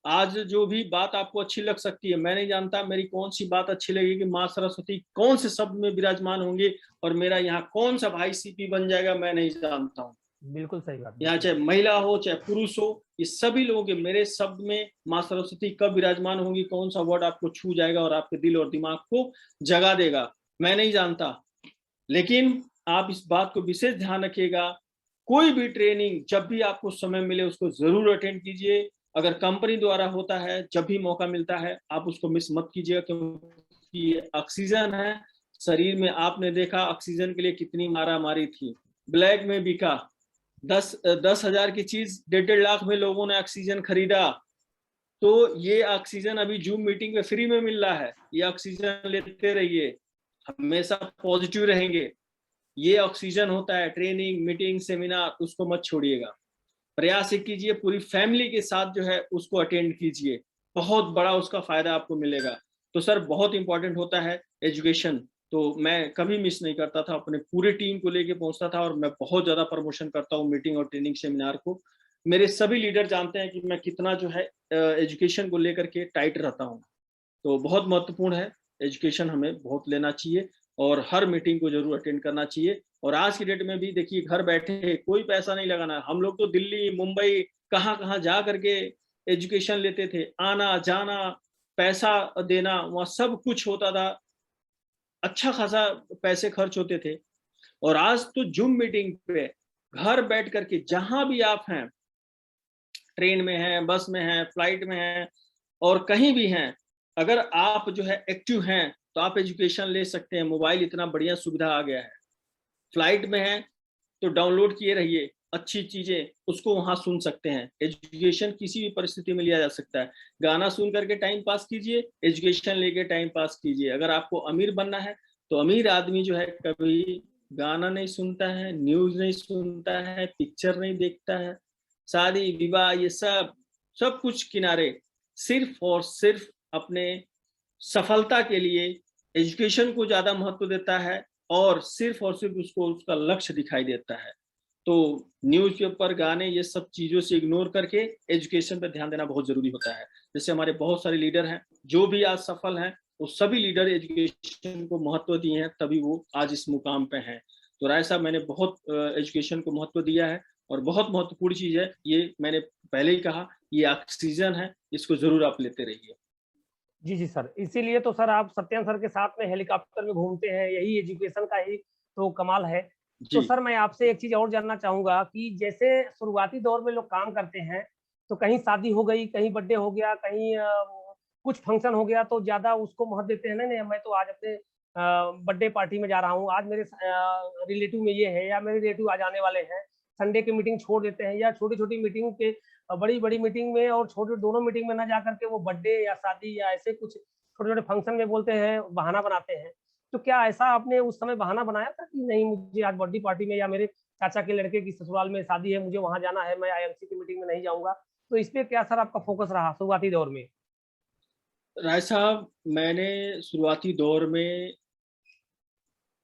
आज जो भी बात आपको अच्छी लग सकती है, मैं नहीं जानता मेरी कौन सी बात अच्छी लगेगी, माँ सरस्वती कौन से शब्द में विराजमान होंगे और मेरा यहाँ कौन सा भाई सीपी बन जाएगा, मैं नहीं जानता हूँ। बिल्कुल सही बात, यहाँ बिल्कुल चाहे सही। महिला हो चाहे पुरुष हो, ये सभी लोगों के मेरे शब्द में माँ सरस्वती कब विराजमान होंगी, कौन सा वर्ड आपको छू जाएगा और आपके दिल और दिमाग को जगा देगा, मैं नहीं जानता। लेकिन आप इस बात को विशेष ध्यान रखिएगा, कोई भी ट्रेनिंग जब भी आपको समय मिले उसको जरूर अटेंड कीजिए। अगर कंपनी द्वारा होता है, जब भी मौका मिलता है आप उसको मिस मत कीजिएगा, क्योंकि ये ऑक्सीजन है शरीर में। आपने देखा ऑक्सीजन के लिए कितनी मारा मारी थी, ब्लैक में बिका। 10,000 की चीज 1.5 लाख में लोगों ने ऑक्सीजन खरीदा। तो ये ऑक्सीजन अभी जूम मीटिंग में फ्री में मिल रहा है, ये ऑक्सीजन लेते रहिए, हमेशा पॉजिटिव रहेंगे। ये ऑक्सीजन होता है, ट्रेनिंग मीटिंग सेमिनार, उसको मत छोड़िएगा। प्रयास कीजिए पूरी फैमिली के साथ जो है उसको अटेंड कीजिए, बहुत बड़ा उसका फायदा आपको मिलेगा। तो सर बहुत इंपॉर्टेंट होता है एजुकेशन, तो मैं कभी मिस नहीं करता था, अपने पूरे टीम को लेके पहुंचता था, और मैं बहुत ज्यादा प्रमोशन करता हूँ मीटिंग और ट्रेनिंग सेमिनार को। मेरे सभी लीडर जानते हैं कि मैं कितना जो है एजुकेशन को लेकर के टाइट रहता हूँ। तो बहुत महत्वपूर्ण है, एजुकेशन हमें बहुत लेना चाहिए और हर मीटिंग को जरूर अटेंड करना चाहिए। और आज की डेट में भी देखिए, घर बैठे कोई पैसा नहीं लगाना। हम लोग तो दिल्ली मुंबई कहाँ कहाँ जा करके एजुकेशन लेते थे, आना जाना पैसा देना, वहाँ सब कुछ होता था, अच्छा खासा पैसे खर्च होते थे। और आज तो जूम मीटिंग पे घर बैठ करके जहां भी आप हैं, ट्रेन में हैं, बस में हैं, फ्लाइट में हैं, और कहीं भी हैं, अगर आप जो है एक्टिव हैं तो आप एजुकेशन ले सकते हैं। मोबाइल इतना बढ़िया सुविधा आ गया है। फ्लाइट में हैं तो डाउनलोड किए रहिए अच्छी चीजें, उसको वहां सुन सकते हैं। एजुकेशन किसी भी परिस्थिति में लिया जा सकता है। गाना सुन करके टाइम पास कीजिए, एजुकेशन लेके टाइम पास कीजिए। अगर आपको अमीर बनना है तो अमीर आदमी जो है कभी गाना नहीं सुनता है, न्यूज नहीं सुनता है, पिक्चर नहीं देखता है, शादी विवाह ये सब सब कुछ किनारे, सिर्फ और सिर्फ अपने सफलता के लिए एजुकेशन को ज्यादा महत्व देता है, और सिर्फ उसको उसका लक्ष्य दिखाई देता है। तो न्यूज़पेपर, गाने, ये सब चीजों से इग्नोर करके एजुकेशन पर ध्यान देना बहुत जरूरी होता है। जैसे हमारे बहुत सारे लीडर हैं जो भी आज सफल हैं, वो सभी लीडर एजुकेशन को महत्व दिए हैं, तभी वो आज इस मुकाम पे हैं। तो राय साहब, मैंने बहुत एजुकेशन को महत्व दिया है, और बहुत महत्वपूर्ण चीज है ये, मैंने पहले ही कहा, ये ऑक्सीजन है, इसको जरूर आप लेते रहिए। जी, जी सर। इसीलिए तो सर आप सत्येंद्र सर के साथ में हेलीकॉप्टर में घूमते हैं, यही एजुकेशन का ही तो कमाल है। तो जी सर मैं आपसे एक चीज़ और जानना चाहूँगा कि जैसे शुरुआती दौर में लोग काम करते हैं, तो कहीं शादी हो गई, कहीं बर्थडे हो गया, कहीं कुछ फंक्शन हो गया तो ज़्यादा उसको महत्व देते हैं, नहीं, नहीं मैं तो आज अपने बर्थडे पार्टी में जा रहा हूँ, आज मेरे रिलेटिव में ये है या मेरे रिलेटिव आज आने वाले हैं, संडे की मीटिंग छोड़ देते हैं या छोटी-छोटी मीटिंग के बड़ी-बड़ी मीटिंग में और छोटे दोनों मीटिंग में ना जा करके वो बर्थडे या शादी या ऐसे कुछ छोटे-छोटे फंक्शन में बोलते हैं, बहाना बनाते हैं। तो क्या ऐसा आपने उस समय बहाना बनाया था कि नहीं मुझे आज बर्थडे पार्टी में या मेरे चाचा के लड़के की ससुराल में शादी है, मुझे वहां जाना है, मैं आईएमसी की मीटिंग में नहीं जाऊंगा? तो इस पे क्या सर आपका फोकस रहा शुरुआती दौर में? राय साहब, मैंने शुरुआती दौर में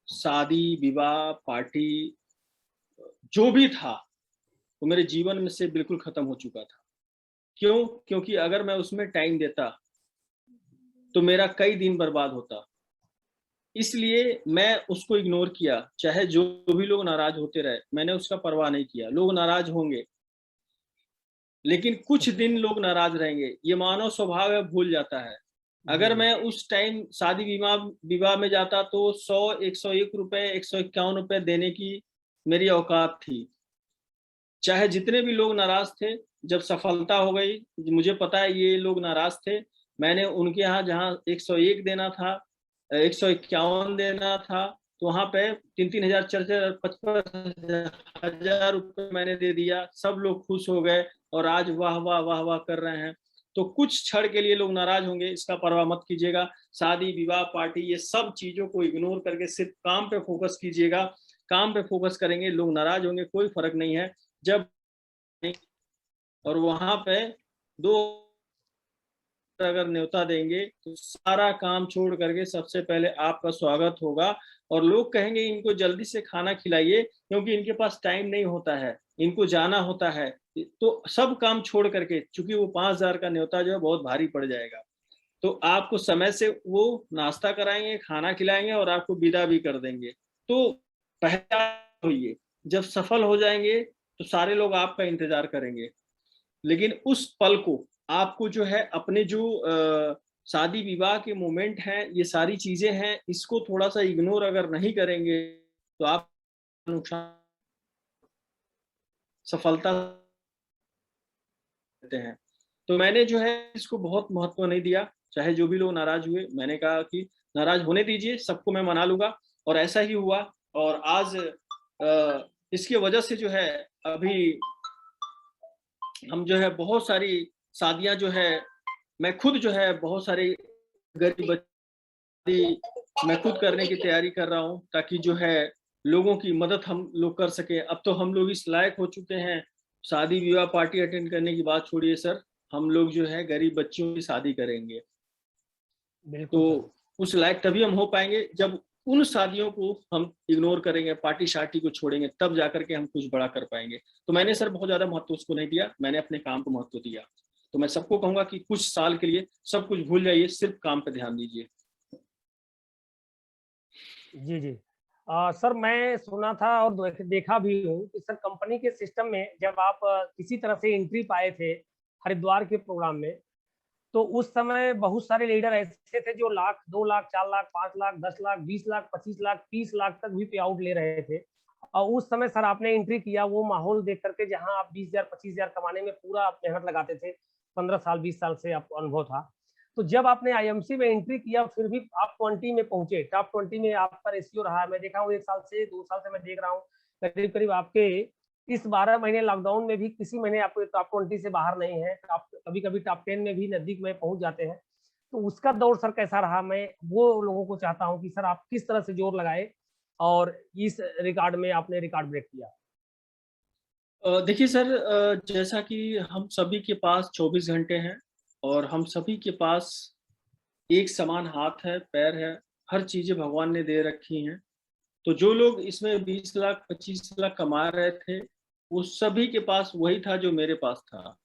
शादी विवाह पार्टी जो भी था वो मेरे जीवन में से बिल्कुल खत्म हो चुका था। क्यों? क्योंकि अगर मैं उसमें टाइम देता तो मेरा कई दिन बर्बाद होता। इसलिए मैं उसको इग्नोर किया, चाहे जो भी लोग नाराज होते रहे, मैंने उसका परवाह नहीं किया। लोग नाराज होंगे, लेकिन कुछ दिन लोग नाराज रहेंगे, ये मानव स्वभाव है, भूल जाता है। अगर जी मैं उस टाइम शादी विवाह में जाता तो 100, 101 रुपए, 151 रुपए देने की मेरी औकात थी। चाहे जितने भी लोग नाराज थे, जब सफलता हो गई, मुझे पता है ये लोग नाराज थे, मैंने उनके यहाँ जहाँ 101 देना था, 151 देना था, तो वहां पे 3-3 हजार, 4-4, 55 हजार रुपये मैंने दे दिया। सब लोग खुश हो गए और आज वाह वाह वाह वाह कर रहे हैं। तो कुछ क्षण के लिए लोग नाराज होंगे, इसका परवाह मत कीजिएगा। शादी विवाह पार्टी ये सब चीजों को इग्नोर करके सिर्फ काम पे फोकस कीजिएगा। काम पे फोकस करेंगे, लोग नाराज होंगे, कोई फर्क नहीं है। जब और वहां पे दो अगर न्योता देंगे तो सारा काम छोड़ करके सबसे पहले आपका स्वागत होगा। और लोग कहेंगे इनको जल्दी से खाना खिलाइए, क्योंकि इनके पास टाइम नहीं होता है, इनको जाना होता है। तो सब काम छोड़ करके, चूंकि वो 5,000 का न्योता जो है बहुत भारी पड़ जाएगा, तो आपको समय से वो नाश्ता कराएंगे, खाना खिलाएंगे और आपको विदा भी कर देंगे। तो पहले होइए, जब सफल हो जाएंगे तो सारे लोग आपका इंतजार करेंगे। लेकिन उस पल को आपको जो है अपने जो शादी विवाह के मोमेंट हैं, ये सारी चीजें हैं, इसको थोड़ा सा इग्नोर अगर नहीं करेंगे तो आप नुकसान सफलता देते हैं। तो मैंने जो है इसको बहुत महत्व नहीं दिया। चाहे जो भी लोग नाराज हुए, मैंने कहा कि नाराज होने दीजिए, सबको मैं मना लूंगा। और ऐसा ही हुआ। और आज इसकी वजह से जो है अभी हम जो है बहुत सारी शादियां जो है, मैं खुद जो है बहुत सारी गरीब बच्ची मैं खुद करने की तैयारी कर रहा हूं, ताकि जो है लोगों की मदद हम लोग कर सके। अब तो हम लोग इस लायक हो चुके हैं, शादी विवाह पार्टी अटेंड करने की बात छोड़िए सर, हम लोग जो है गरीब बच्चियों की शादी करेंगे। बिल्कुल सर। तो उस लायक तभी हम हो पाएंगे जब उन शादियों को हम इग्नोर करेंगे, पार्टी शार्टी को छोड़ेंगे, तब जाकर के हम कुछ बड़ा कर पाएंगे। तो मैंने सर बहुत ज्यादा महत्व उसको नहीं दिया, मैंने अपने काम को महत्व दिया। तो मैं सबको कहूंगा कि कुछ साल के लिए सब कुछ भूल जाइए, सिर्फ काम पे ध्यान दीजिए। जी जी। सर मैं सुना था और देखा भी हूँ कि सर कंपनी के सिस्टम में जब आप किसी तरह से एंट्री पाए थे हरिद्वार के प्रोग्राम में, तो उस समय बहुत सारे लीडर ऐसे थे जो लाख, 2 लाख, 4 लाख, 5 लाख, 10 लाख, 20 लाख, 25 लाख, 30 लाख तक भी पे आउट ले रहे थे। और उस समय सर आपने एंट्री किया, वो माहौल देख करके जहां आप 20,000, 25,000 कमाने में पूरा आप मेहनत लगाते थे, 15 साल, 20 साल से आपको अनुभव था। तो जब आपने आईएमसी में एंट्री किया, फिर भी आप 20 में पहुंचे, टॉप 20 में आपका रेशियो रहा। मैं देखा हूँ 1 साल से, 2 साल से मैं देख रहा हूँ, करीब करीब आपके इस 12 महीने लॉकडाउन में भी किसी महीने आपको टॉप 20 से बाहर नहीं है। आप कभी कभी टॉप 10 में भी नजदीक में पहुंच जाते हैं। तो उसका दौर सर कैसा रहा? मैं वो लोगों को चाहता हूँ कि सर आप किस तरह से जोर लगाए और इस रिकॉर्ड में आपने रिकॉर्ड ब्रेक किया। देखिए सर, जैसा कि हम सभी के पास 24 घंटे हैं और हम सभी के पास एक समान हाथ है, पैर है, हर चीजें भगवान ने दे रखी हैं। तो जो लोग इसमें 20 लाख 25 लाख कमा रहे थे, वो सभी के पास वही था जो मेरे पास था।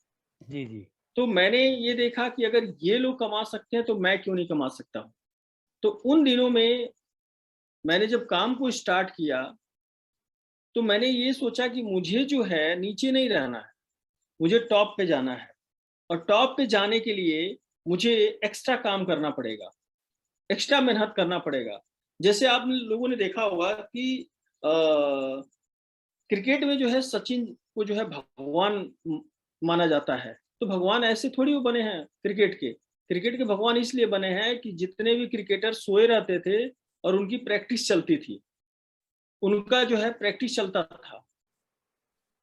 जी जी। तो मैंने ये देखा कि अगर ये लोग कमा सकते हैं तो मैं क्यों नहीं कमा सकता हूँ। तो उन दिनों में मैंने जब काम को स्टार्ट किया, तो मैंने ये सोचा कि मुझे जो है नीचे नहीं रहना है, मुझे टॉप पे जाना है। और टॉप पे जाने के लिए मुझे एक्स्ट्रा काम करना पड़ेगा, एक्स्ट्रा मेहनत करना पड़ेगा। जैसे आप लोगों ने देखा होगा कि क्रिकेट में जो है सचिन को जो है भगवान माना जाता है। तो भगवान ऐसे थोड़ी वो बने हैं क्रिकेट के भगवान इसलिए बने हैं कि जितने भी क्रिकेटर सोए रहते थे और उनकी प्रैक्टिस चलती थी, उनका जो है प्रैक्टिस चलता था।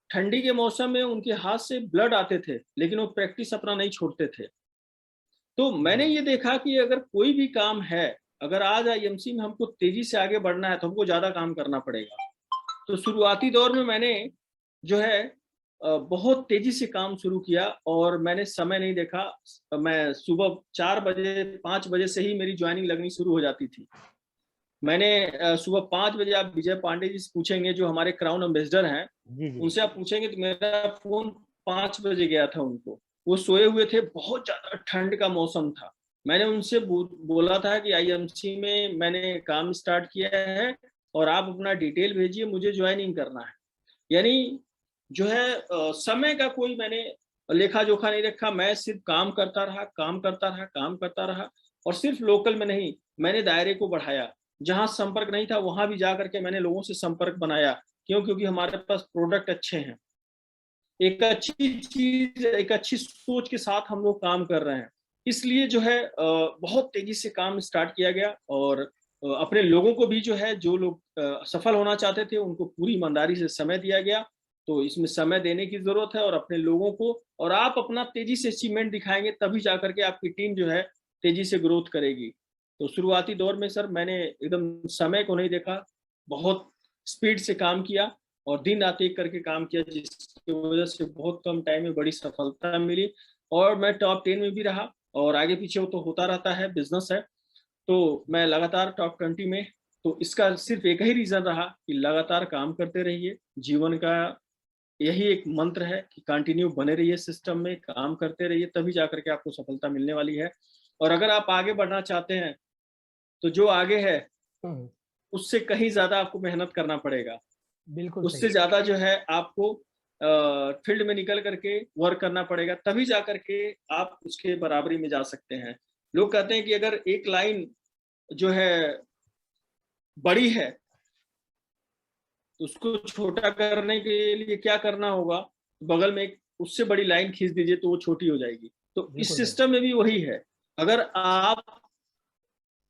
ठंडी के मौसम में उनके हाथ से ब्लड आते थे, लेकिन वो प्रैक्टिस अपना नहीं छोड़ते थे। तो मैंने जी ये देखा कि अगर कोई भी काम है अगर आज आईएमसी में हमको तेजी से आगे बढ़ना है तो हमको ज्यादा काम करना पड़ेगा। तो शुरुआती दौर में मैंने जो है बहुत तेजी से काम शुरू किया और मैंने समय नहीं देखा। मैं सुबह 4 बजे 5 बजे से ही मेरी ज्वाइनिंग लगनी शुरू हो जाती थी। मैंने सुबह 5 बजे, आप विजय पांडे जी से पूछेंगे जो हमारे क्राउन एम्बेसडर हैं, जी जी उनसे आप पूछेंगे तो मेरा फोन 5 बजे गया था उनको। वो सोए हुए थे, बहुत ज्यादा ठंड का मौसम था। मैंने उनसे बोला था कि आईएमसी में मैंने काम स्टार्ट किया है और आप अपना डिटेल भेजिए, मुझे ज्वाइनिंग करना है। यानी जो है समय का कोई मैंने लेखा जोखा नहीं रखा। मैं सिर्फ काम करता रहा, काम करता रहा, काम करता रहा। और सिर्फ लोकल में नहीं, मैंने दायरे को बढ़ाया। जहां संपर्क नहीं था वहां भी जाकर के मैंने लोगों से संपर्क बनाया। क्यों? क्योंकि हमारे पास प्रोडक्ट अच्छे हैं, एक अच्छी चीज, एक अच्छी सोच के साथ हम लोग काम कर रहे हैं। इसलिए जो है बहुत तेजी से काम स्टार्ट किया गया और अपने लोगों को भी जो है, जो लोग सफल होना चाहते थे उनको पूरी ईमानदारी से समय दिया गया। तो इसमें समय देने की जरूरत है और अपने लोगों को, और आप अपना तेजी से अचीवमेंट दिखाएंगे तभी जाकर के आपकी टीम जो है तेजी से ग्रोथ करेगी। तो शुरुआती दौर में सर मैंने एकदम समय को नहीं देखा, बहुत स्पीड से काम किया और दिन रात एक करके काम किया, जिसकी वजह से बहुत कम टाइम में बड़ी सफलता मिली और मैं टॉप 10 में भी रहा। और आगे पीछे वो तो होता रहता है, बिजनेस है। तो मैं लगातार टॉप 20 में। तो इसका सिर्फ एक ही रीजन रहा कि लगातार काम करते रहिए। जीवन का यही एक मंत्र है कि कंटिन्यू बने रहिए, सिस्टम में काम करते रहिए, तभी जाकर के आपको सफलता मिलने वाली है। और अगर आप आगे बढ़ना चाहते हैं तो जो आगे है हम्म, उससे कहीं ज्यादा आपको मेहनत करना पड़ेगा। बिल्कुल उससे सही। ज्यादा जो है आपको फील्ड में निकल करके वर्क करना पड़ेगा, तभी जा करके आप उसके बराबरी में जा सकते हैं। लोग कहते हैं कि अगर एक लाइन जो है बड़ी है तो उसको छोटा करने के लिए क्या करना होगा, बगल में एक उससे बड़ी लाइन खींच दीजिए तो वो छोटी हो जाएगी। तो इस बिल्कुल सही। सिस्टम में भी वही है। अगर आप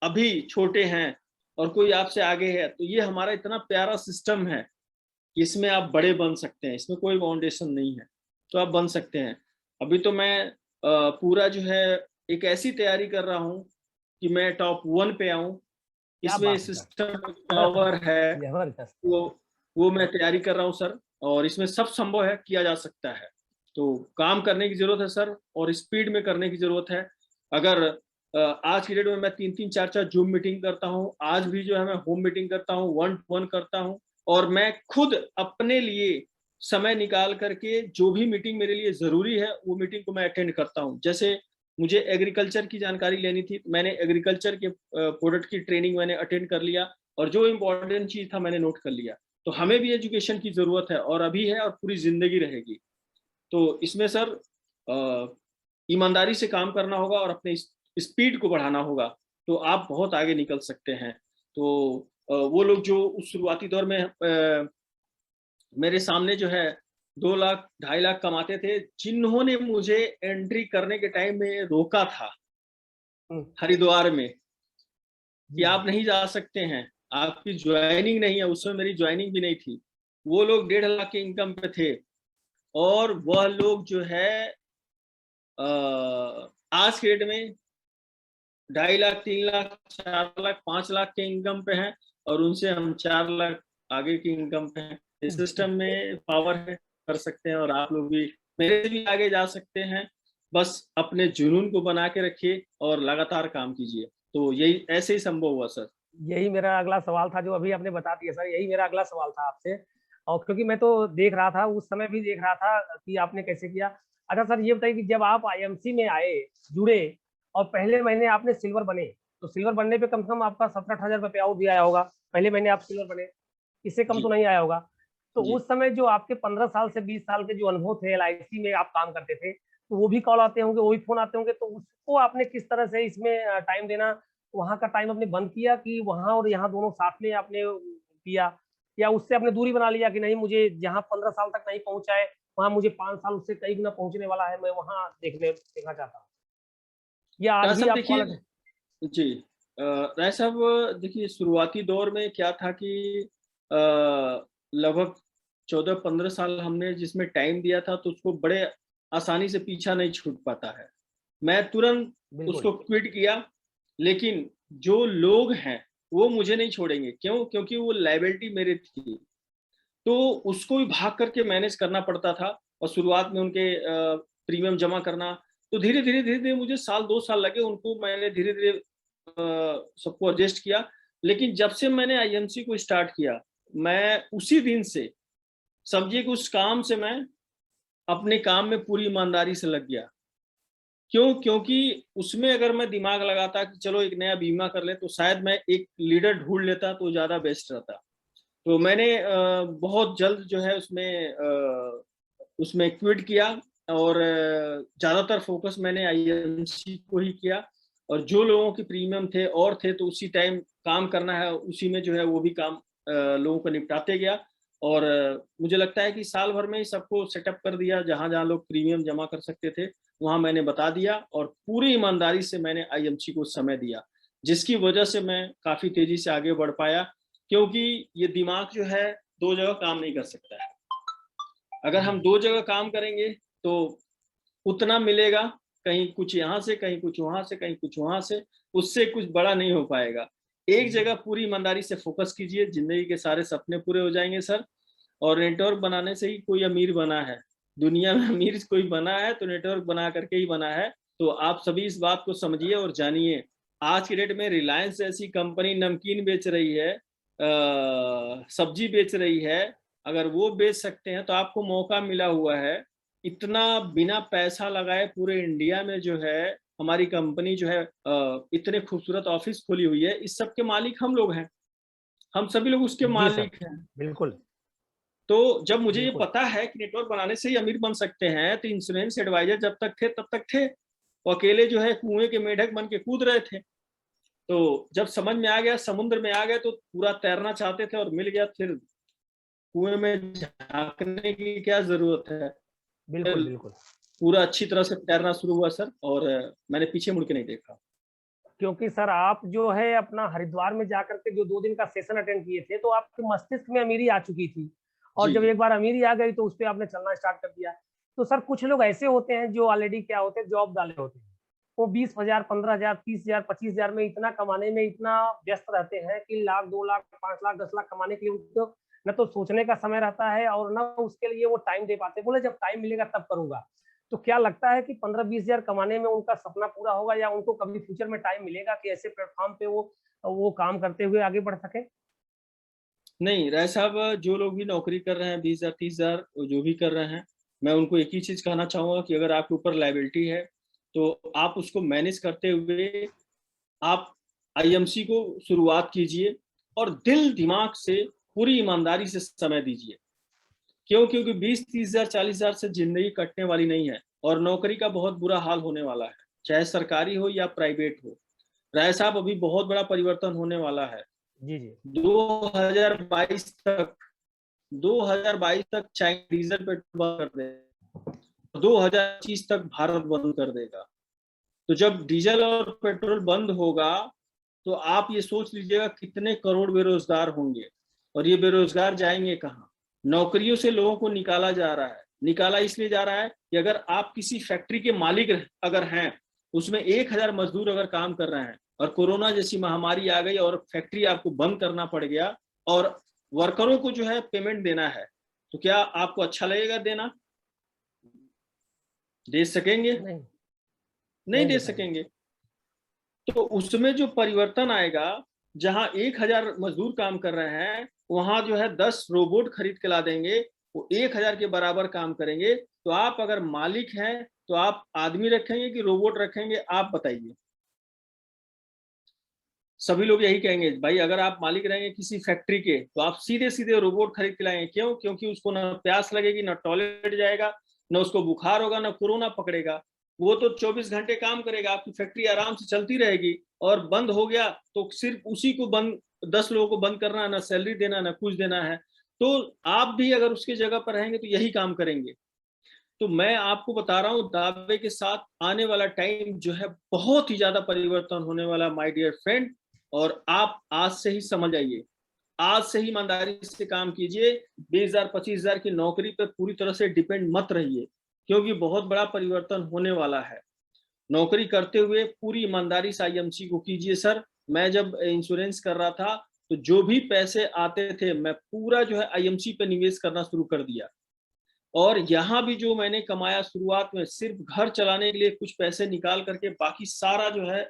अभी छोटे हैं और कोई आपसे आगे है तो ये हमारा इतना प्यारा सिस्टम है कि इसमें आप बड़े बन सकते हैं, इसमें कोई फाउंडेशन नहीं है, तो आप बन सकते हैं। अभी तो मैं पूरा जो है एक ऐसी तैयारी कर रहा हूँ कि मैं टॉप 1 पे आऊं। क्या इसमें बात है सिस्टम सर। पावर है, जबरदस्त। वो वो मैं तैयारी कर रहा हूँ सर। और इसमें सब संभव है, किया जा सकता है। तो काम करने की जरूरत है सर, और स्पीड में करने की जरूरत है। अगर आज की डेट में मैं 3-3 4-4 जूम मीटिंग करता हूँ, आज भी जो है मैं होम मीटिंग करता हूँ, 1-1 करता हूँ। और मैं खुद अपने लिए समय निकाल करके जो भी मीटिंग मेरे लिए जरूरी है वो मीटिंग को मैं अटेंड करता हूँ। जैसे मुझे एग्रीकल्चर की जानकारी लेनी थी, मैंने एग्रीकल्चर के प्रोडक्ट की ट्रेनिंग मैंने अटेंड कर लिया और जो इम्पोर्टेंट चीज था मैंने नोट कर लिया। तो हमें भी एजुकेशन की जरूरत है, और अभी है और पूरी जिंदगी रहेगी। तो इसमें सर ईमानदारी से काम करना होगा और अपने स्पीड को बढ़ाना होगा, तो आप बहुत आगे निकल सकते हैं। तो वो लोग जो उस शुरुआती दौर में मेरे सामने जो है 2 लाख 2.5 लाख कमाते थे, जिन्होंने मुझे एंट्री करने के टाइम में रोका था हम्म, हरिद्वार में कि जी जी। आप नहीं जा सकते हैं, आपकी ज्वाइनिंग नहीं है, उस समय मेरी ज्वाइनिंग भी नहीं थी। वो लोग 1.5 लाख के इनकम पे थे और वह लोग जो है आज के डेट में 2.5 लाख 3 लाख 4 लाख 5 लाख के इनकम पे हैं, और उनसे हम 4 लाख आगे की इनकम पे हैं। इस सिस्टम में पावर है, कर सकते हैं, और आप लोग भी मेरे से भी आगे जा सकते हैं। बस अपने जुनून को बना के रखिए और लगातार काम कीजिए, तो यही ऐसे ही संभव हुआ सर। यही मेरा अगला सवाल था जो अभी आपने बता दिया सर, यही मेरा अगला सवाल था आपसे। और क्योंकि मैं तो देख रहा था, उस समय भी देख रहा था कि आपने कैसे किया। अच्छा सर, ये बताइए कि जब आप आईएमसी में आए, जुड़े, और पहले महीने आपने सिल्वर बने, तो सिल्वर बनने पे कम से कम आपका 17-18 रुपये पे आउट भी आया होगा। पहले महीने आप सिल्वर बने, इससे कम तो जी नहीं आया होगा। तो जी। उस समय जो आपके 15 साल से 20 साल के जो अनुभव थे, एलआईसी में आप काम करते थे, तो वो भी कॉल आते होंगे, वो भी फोन आते होंगे, तो उसको आपने किस तरह से इसमें टाइम देना, वहां का टाइम आपने बंद किया कि वहां और यहाँ दोनों साथ में आपने किया, या उससे आपने दूरी बना लिया कि नहीं, मुझे जहाँ 15 साल तक नहीं पहुंचा है, वहां मुझे 5 साल उससे कई गुना पहुंचने वाला है, मैं वहां देखना चाहता हूँ, या आज राय भी साहब आप देखिए, कॉल। जी राय साहब देखिए, शुरुआती दौर में क्या था कि लगभग 14-15 साल हमने जिसमें टाइम दिया था तो उसको बड़े आसानी से पीछा नहीं छूट पाता है। मैं तुरंत बिल्कुल। उसको क्विट किया लेकिन जो लोग हैं वो मुझे नहीं छोड़ेंगे। क्यों? क्योंकि वो लायबिलिटी मेरे थी, तो उसको भी भाग करके मैनेज करना पड़ता था। और शुरुआत में उनके प्रीमियम जमा करना, तो धीरे धीरे मुझे साल 2 साल लगे, उनको मैंने धीरे धीरे सबको एडजस्ट किया। लेकिन जब से मैंने आईएमसी को स्टार्ट किया, मैं उसी दिन से समझिए कि उस काम से मैं अपने काम में पूरी ईमानदारी से लग गया। क्यों? क्योंकि उसमें अगर मैं दिमाग लगाता कि चलो एक नया बीमा कर ले, तो शायद मैं एक लीडर ढूंढ लेता तो ज़्यादा बेस्ट रहता। तो मैंने बहुत जल्द जो है उसमें क्विट किया, और ज़्यादातर फोकस मैंने आईएमसी को ही किया। और जो लोगों के प्रीमियम थे और थे, तो उसी टाइम काम करना है, उसी में जो है वो भी काम लोगों को निपटाते गया। और मुझे लगता है कि साल भर में ही सबको सेटअप कर दिया, जहाँ जहाँ लोग प्रीमियम जमा कर सकते थे वहाँ मैंने बता दिया, और पूरी ईमानदारी से मैंने आईएमसी को समय दिया, जिसकी वजह से मैं काफ़ी तेज़ी से आगे बढ़ पाया। क्योंकि ये दिमाग जो है 2 जगह काम नहीं कर सकता है। अगर हम 2 जगह काम करेंगे तो उतना मिलेगा, कहीं कुछ यहाँ से, कहीं कुछ वहाँ से, कहीं कुछ वहाँ से, उससे कुछ बड़ा नहीं हो पाएगा। एक जगह पूरी ईमानदारी से फोकस कीजिए, ज़िंदगी के सारे सपने पूरे हो जाएँगे सर। और नेटवर्क बनाने से ही कोई अमीर बना है। दुनिया में अमीर कोई बना है तो नेटवर्क बना करके ही बना है। तो आप सभी इस बात को समझिए और जानिए। आज की डेट में रिलायंस जैसी कंपनी नमकीन बेच रही है, सब्जी बेच रही है। अगर वो बेच सकते हैं तो आपको मौका मिला हुआ है। इतना बिना पैसा लगाए पूरे इंडिया में जो है हमारी कंपनी जो है इतने खूबसूरत ऑफिस खोली हुई है। इस सब के मालिक हम लोग हैं। हम सभी लोग उसके जी सर, मालिक हैं। बिल्कुल, तो जब मुझे ये बिल्कुल। पता है कि नेटवर्क बनाने से ही अमीर बन सकते हैं, तो इंश्योरेंस एडवाइजर जब तक थे तब तक थे। वो अकेले जो है कुएं के मेढक बन के कूद रहे थे। तो जब समझ में आ गया, समुद्र में आ गए, तो पूरा तैरना चाहते थे और मिल गया, फिर कुएं में झांकने की क्या जरूरत है। बिल्कुल, फिर बिल्कुल। पूरा अच्छी तरह से तैरना शुरू हुआ सर, और मैंने पीछे मुड़ के नहीं देखा। क्योंकि सर आप जो है अपना हरिद्वार में जाकर के जो 2 दिन का सेशन अटेंड किए थे, तो आपके मस्तिष्क में अमीरी आ चुकी थी। और जी जब जी। एक बार अमीरी आ गई तो उसपे आपने चलना स्टार्ट कर दिया। तो सर कुछ लोग ऐसे होते हैं जो ऑलरेडी क्या होते हैं, जॉब डाले होते हैं। वो 20,000, 15,000, 30,000, 25,000 में इतना कमाने में इतना व्यस्त रहते हैं कि लाख, 2 लाख, 5 लाख, 10 लाख कमाने के लिए उनको न तो सोचने का समय रहता है और ना उसके लिए वो टाइम दे पाते हैं। बोले जब टाइम मिलेगा तब करूँगा। तो क्या लगता है कि 15-20,000 कमाने में उनका सपना पूरा होगा या उनको कभी फ्यूचर में टाइम मिलेगा कि ऐसे प्लेटफ़ॉर्म पे वो काम करते हुए आगे बढ़ सकें? नहीं, राय साहब, जो लोग भी नौकरी कर रहे हैं 20,000 30,000 जो भी कर रहे हैं, मैं उनको एक ही चीज़ कहना चाहूँगा कि अगर आपके ऊपर लायबिलिटी है, तो आप उसको मैनेज करते हुए आप आईएमसी को शुरुआत कीजिए, और दिल दिमाग से पूरी ईमानदारी से समय दीजिए। क्यों? क्योंकि 20-30,000 40,000 से ज़िंदगी कटने वाली नहीं है, और नौकरी का बहुत बुरा हाल होने वाला है, चाहे सरकारी हो या प्राइवेट हो। राय साहब, अभी बहुत बड़ा परिवर्तन होने वाला है। जी, जी। 2022 तक 2022 तक चाइना डीजल पेट्रोल बंद कर देगा, 2025 तक भारत बंद कर देगा। तो जब डीजल और पेट्रोल बंद होगा, तो आप ये सोच लीजिएगा कितने करोड़ बेरोजगार होंगे। और ये बेरोजगार जाएंगे कहाँ? नौकरियों से लोगों को निकाला जा रहा है। निकाला इसलिए जा रहा है कि अगर आप किसी फैक्ट्री के मालिक अगर हैं, उसमें 1,000 मजदूर अगर काम कर रहे हैं, और कोरोना जैसी महामारी आ गई और फैक्ट्री आपको बंद करना पड़ गया, और वर्करों को जो है पेमेंट देना है, तो क्या आपको अच्छा लगेगा देना? दे सकेंगे? नहीं, नहीं नहीं दे दे पाएँगे। सकेंगे। तो उसमें जो परिवर्तन आएगा, जहां 1,000 मजदूर काम कर रहे हैं, वहां जो है 10 रोबोट खरीद के ला देंगे, वो 1,000 के बराबर काम करेंगे। तो आप अगर मालिक हैं, तो आप आदमी रखेंगे कि रोबोट रखेंगे? आप बताइए। सभी लोग यही कहेंगे भाई, अगर आप मालिक रहेंगे किसी फैक्ट्री के, तो आप सीधे सीधे रोबोट खरीद के लाएंगे। क्यों? क्योंकि उसको ना प्यास लगेगी, ना टॉयलेट जाएगा, ना उसको बुखार होगा, ना कोरोना पकड़ेगा। वो तो 24 घंटे काम करेगा, आपकी फैक्ट्री आराम से चलती रहेगी। और बंद हो गया तो सिर्फ उसी को बंद, 10 लोगों को बंद करना है, ना सैलरी देना, ना कुछ देना है। तो आप भी अगर उसकी जगह पर रहेंगे तो यही काम करेंगे। तो मैं आपको बता रहा हूँ दावे के साथ, आने वाला टाइम जो है बहुत ही ज्यादा परिवर्तन होने वाला, माय डियर फ्रेंड। और आप आज से ही समझ आइए, आज से ही ईमानदारी से काम कीजिए। 20,000 25,000 की नौकरी पर पूरी तरह से डिपेंड मत रहिए, क्योंकि बहुत बड़ा परिवर्तन होने वाला है। नौकरी करते हुए पूरी ईमानदारी से आईएमसी को कीजिए सर। मैं जब इंश्योरेंस कर रहा था तो जो भी पैसे आते थे मैं पूरा जो है आईएमसी पे निवेश करना शुरू कर दिया। और यहाँ भी जो मैंने कमाया शुरुआत में सिर्फ घर चलाने के लिए कुछ पैसे निकाल करके, बाकी सारा जो है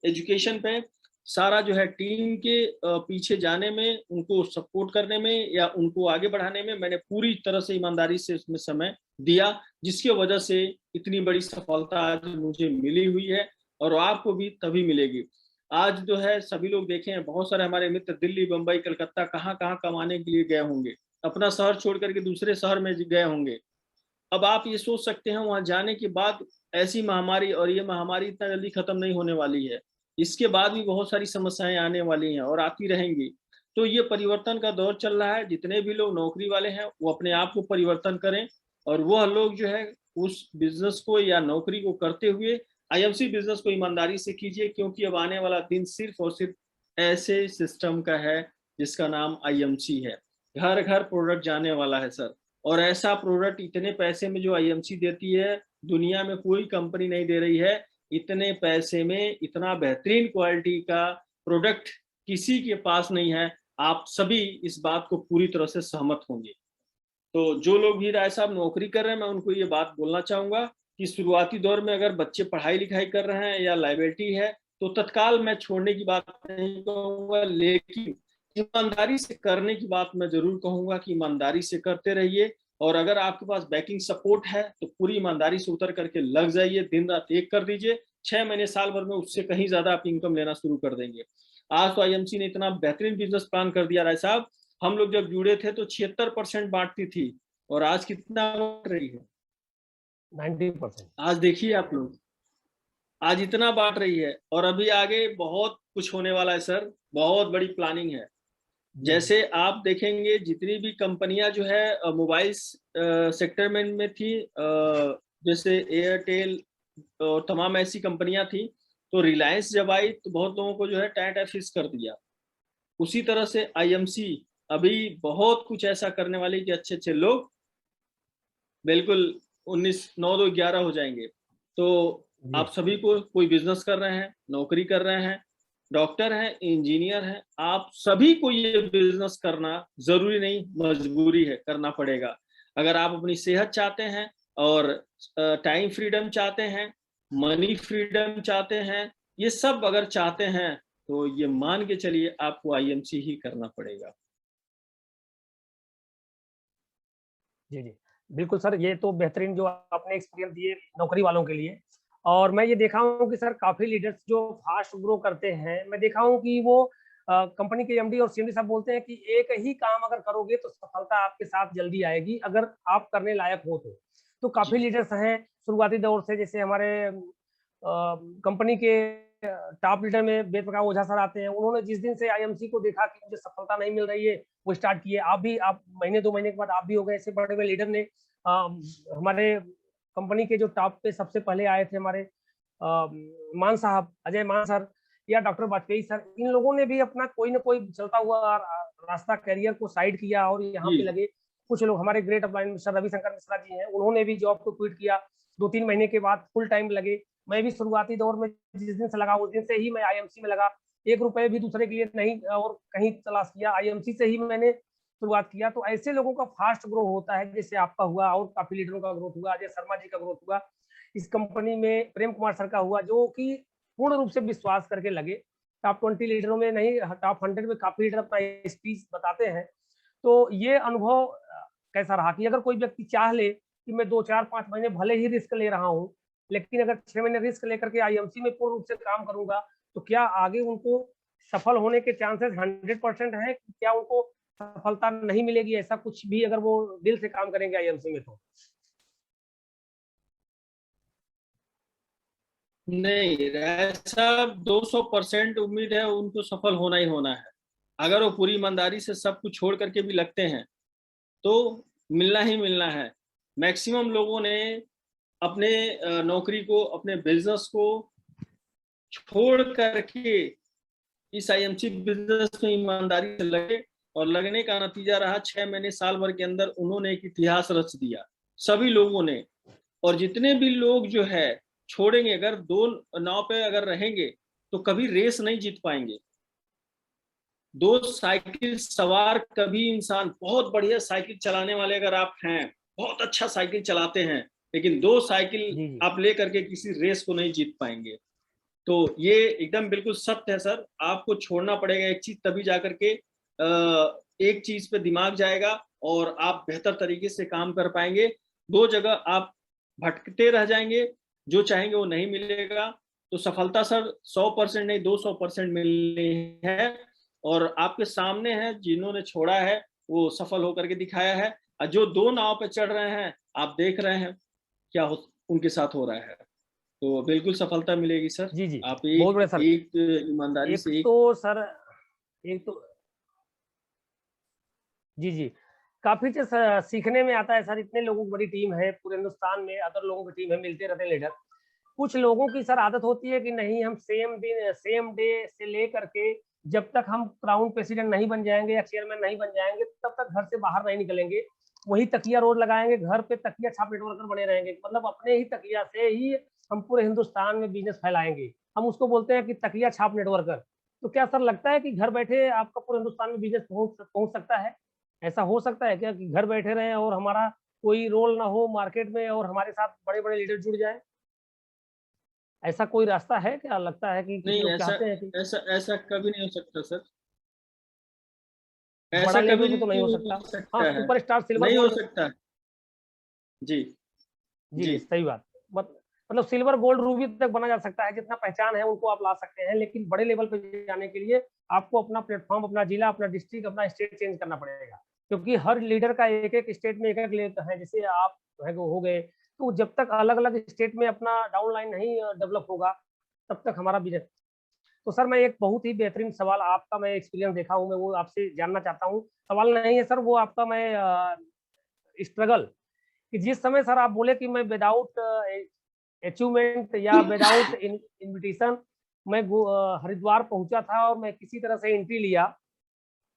एजुकेशन पे, सारा जो है टीम के पीछे जाने में, उनको सपोर्ट करने में या उनको आगे बढ़ाने में मैंने पूरी तरह से ईमानदारी से उसमें समय दिया, जिसकी वजह से इतनी बड़ी सफलता आज मुझे मिली हुई है और आपको भी तभी मिलेगी। आज जो है सभी लोग देखे हैं, बहुत सारे हमारे मित्र दिल्ली, बंबई, कलकत्ता कहाँ कहाँ कमाने के लिए गए होंगे, अपना शहर छोड़ करके दूसरे शहर में गए होंगे। अब आप ये सोच सकते हैं वहां जाने के बाद ऐसी महामारी, और ये महामारी इतना जल्दी खत्म नहीं होने वाली है, इसके बाद भी बहुत सारी समस्याएं आने वाली हैं और आती रहेंगी। तो ये परिवर्तन का दौर चल रहा है। जितने भी लोग नौकरी वाले हैं वो अपने आप को परिवर्तन करें, और वह लोग जो है उस बिजनेस को या नौकरी को करते हुए आईएमसी बिजनेस को ईमानदारी से कीजिए, क्योंकि अब आने वाला दिन सिर्फ और सिर्फ ऐसे सिस्टम का है जिसका नाम आईएमसी है। घर घर प्रोडक्ट जाने वाला है सर, और ऐसा प्रोडक्ट इतने पैसे में जो आईएमसी देती है दुनिया में कोई कंपनी नहीं दे रही है। इतने पैसे में इतना बेहतरीन क्वालिटी का प्रोडक्ट किसी के पास नहीं है। आप सभी इस बात को पूरी तरह से सहमत होंगे। तो जो लोग भी राय साहब नौकरी कर रहे हैं, मैं उनको ये बात बोलना चाहूंगा कि शुरुआती दौर में अगर बच्चे पढ़ाई लिखाई कर रहे हैं या लाइबिलिटी है तो तत्काल मैं छोड़ने की बात नहीं कहूंगा, लेकिन ईमानदारी से करने की बात मैं जरूर कहूंगा कि ईमानदारी से करते रहिए। और अगर आपके पास बैकिंग सपोर्ट है तो पूरी ईमानदारी से उतर करके लग जाइए, दिन रात एक कर दीजिए। 6 महीने साल भर में उससे कहीं ज्यादा आप इनकम लेना शुरू कर देंगे। आज तो आईएमसी ने इतना बेहतरीन बिजनेस प्लान कर दिया राय साहब, हम लोग जब जुड़े थे तो 76% बांटती थी और आज कितना बांट रही है? 90%। आज देखिए आप लोग, आज इतना बांट रही है और अभी आगे बहुत कुछ होने वाला है सर, बहुत बड़ी प्लानिंग है। जैसे आप देखेंगे जितनी भी कंपनियां जो है मोबाइल सेक्टर में थी, जैसे एयरटेल और तमाम ऐसी कंपनियां थी, तो रिलायंस जब आई तो बहुत लोगों को जो है टाटा फिक्स कर दिया। उसी तरह से आईएमसी अभी बहुत कुछ ऐसा करने वाली कि अच्छे अच्छे लोग बिल्कुल 19 9 2 11 हो जाएंगे। तो आप सभी को, कोई बिजनेस कर रहे हैं, नौकरी कर रहे हैं, डॉक्टर हैं, इंजीनियर हैं, आप सभी को ये बिजनेस करना जरूरी नहीं, मजबूरी है, करना पड़ेगा। अगर आप अपनी सेहत चाहते हैं और टाइम फ्रीडम चाहते हैं, मनी फ्रीडम चाहते हैं, ये सब अगर चाहते हैं तो ये मान के चलिए आपको आईएमसी ही करना पड़ेगा। जी, जी। बिल्कुल सर, ये तो बेहतरीन जो आपने एक्सपीरियंस दिए नौकरी वालों के लिए। और मैं ये देखा हूँ कि सर काफ़ी लीडर्स जो फास्ट ग्रो करते हैं, मैं देखा हूँ कि वो कंपनी के एमडी और सीएमडी साहब बोलते हैं कि एक ही काम अगर करोगे तो सफलता आपके साथ जल्दी आएगी, अगर आप करने लायक हो तो। तो काफ़ी लीडर्स हैं शुरुआती दौर से, जैसे हमारे कंपनी के टॉप लीडर में वेद प्रकाश ओझा सर आते हैं। उन्होंने जिस दिन से आईएमसी को देखा कि मुझे सफलता नहीं मिल रही है, वो स्टार्ट किए। आप महीने 2 महीने के बाद आप भी हो गए। ऐसे बड़े बड़े लीडर ने हमारे कंपनी के जो टॉप पे सबसे पहले आए थे हमारे मान साहब, अजय मान सर या डॉक्टर वाजपेयी सर, इन लोगों ने भी अपना कोई ना कोई चलता हुआ रास्ता करियर को साइड किया और यहाँ पे लगे। कुछ लोग हमारे great upline mister Ravishankar Mishra ji हैं, उन्होंने भी जॉब को क्विट किया, 2-3 महीने के बाद फुल टाइम लगे। मैं भी शुरुआती दौर में जिस दिन से लगा उस दिन से ही मैं आईएमसी में लगा। 1 रुपए भी दूसरे के लिए नहीं और कहीं तलाश किया, आईएमसी से ही मैंने शुरुआत किया। तो ऐसे लोगों का फास्ट ग्रो होता है, जैसे आपका हुआ और काफी लीडरों का ग्रोथ हुआ, अजय शर्मा जी का ग्रोथ हुआ, इस कंपनी में प्रेम कुमार सर का हुआ, जो कि पूर्ण रूप से विश्वास करके लगे। टॉप 20 लीडरों में नहीं, टॉप 100 में काफी लीडर अपना स्पीच बताते हैं। तो ये अनुभव कैसा रहा कि अगर कोई व्यक्ति चाह ले कि मैं 2, 4, 5 महीने भले ही रिस्क ले रहा हूँ, लेकिन अगर 6 महीने रिस्क लेकर के आईएमसी में पूर्ण रूप से काम करूंगा, तो क्या आगे उनको सफल होने के चांसेस 100% है? क्या उनको सफलता नहीं मिलेगी, ऐसा कुछ भी अगर वो दिल से काम करेंगे आईएमसी में तो? नहीं, ऐसा 200% उम्मीद है उनको सफल होना ही होना है। अगर वो पूरी ईमानदारी से सब कुछ छोड़ करके भी लगते हैं तो मिलना ही मिलना है। मैक्सिमम लोगों ने अपने नौकरी को, अपने बिजनेस को छोड़ करके इस आईएमसी बिजनेस में ईमानदारी से लगे, और लगने का नतीजा रहा 6 महीने साल भर के अंदर उन्होंने एक इतिहास रच दिया, सभी लोगों ने। और जितने भी लोग जो है छोड़ेंगे, अगर दो नाव पे अगर रहेंगे तो कभी रेस नहीं जीत पाएंगे। दो साइकिल सवार कभी इंसान, बहुत बढ़िया साइकिल चलाने वाले अगर आप हैं, बहुत अच्छा साइकिल चलाते हैं, लेकिन दो साइकिल जी जी आप लेकर के किसी रेस को नहीं जीत पाएंगे। तो ये एकदम बिल्कुल सत्य है सर। आपको छोड़ना पड़ेगा एक चीज, तभी जाकर के एक चीज पे दिमाग जाएगा और आप बेहतर तरीके से काम कर पाएंगे। दो जगह आप भटकते रह जाएंगे, जो चाहेंगे वो नहीं मिलेगा। तो सफलता सर 100% नहीं, 200% मिलनी है। और आपके सामने है, जिन्होंने छोड़ा है वो सफल होकर के दिखाया है, और जो दो नाव पे चढ़ रहे हैं आप देख रहे हैं क्या उनके साथ हो रहा है। तो बिल्कुल सफलता मिलेगी सर। जी जी, आप बहुत एक बढ़िया सर। एक ईमानदारी एक से एक। तो सर, एक तो जी जी, काफी चीज सीखने में आता है सर। इतने लोगों की बड़ी टीम है पूरे हिंदुस्तान में, अदर लोगों की टीम है, मिलते रहते हैं लीडर। कुछ लोगों की सर आदत होती है कि नहीं, हम सेम दिन सेम डे से लेकर के जब तक हम क्राउन प्रेसिडेंट नहीं बन जाएंगे या चेयरमैन नहीं बन जाएंगे तब तक घर से बाहर नहीं निकलेंगे। वही तकिया रोज लगाएंगे, घर पे तकिया छाप नेटवर्कर बने रहेंगे, मतलब अपने ही तकिया से ही हम पूरे हिंदुस्तान में बिजनेस फैलाएंगे। हम उसको बोलते हैं कि तकिया छाप नेटवर्कर। तो क्या सर लगता है कि घर बैठे आपका पूरे हिंदुस्तान में बिजनेस पहुंच सकता है? ऐसा हो सकता है क्या कि घर बैठे रहें और हमारा कोई रोल ना हो मार्केट में और हमारे साथ बड़े बड़े लीडर जुड़ जाए? ऐसा कोई रास्ता है क्या? लगता है कि कुछ नहीं, लोग ऐसा चाहते हैं कि ऐसा ऐसा कभी नहीं हो सकता सर। बड़ा ऐसा कभी लेवल पे तो नहीं नहीं हो हो सकता। हाँ, सकता है। सुपरस्टार सिल्वर नहीं हो गोल्ड। सकता। जी। जी जी। जी, सही बात। मतलब सिल्वर गोल्ड रूबी तक बना जा सकता है, जितना पहचान है उनको आप ला सकते हैं, लेकिन बड़े लेवल पे जाने के लिए आपको अपना प्लेटफॉर्म, अपना जिला, अपना डिस्ट्रिक्ट, अपना स्टेट चेंज करना पड़ेगा। क्योंकि हर लीडर का एक एक स्टेट में एक एक लेवल है। जैसे आप हो गए, तो जब तक अलग अलग स्टेट में अपना डाउन लाइन नहीं डेवलप होगा तब तक हमारा बिजनेस। तो सर मैं एक बहुत ही बेहतरीन सवाल आपका, मैं एक्सपीरियंस देखा हूँ, मैं वो आपसे जानना चाहता हूँ। सवाल नहीं है सर, वो आपका मैं स्ट्रगल, कि जिस समय सर आप बोले कि मैं विदाउट अचीवमेंट या विदाउट इनविटेशन मैं हरिद्वार पहुंचा था और मैं किसी तरह से एंट्री लिया।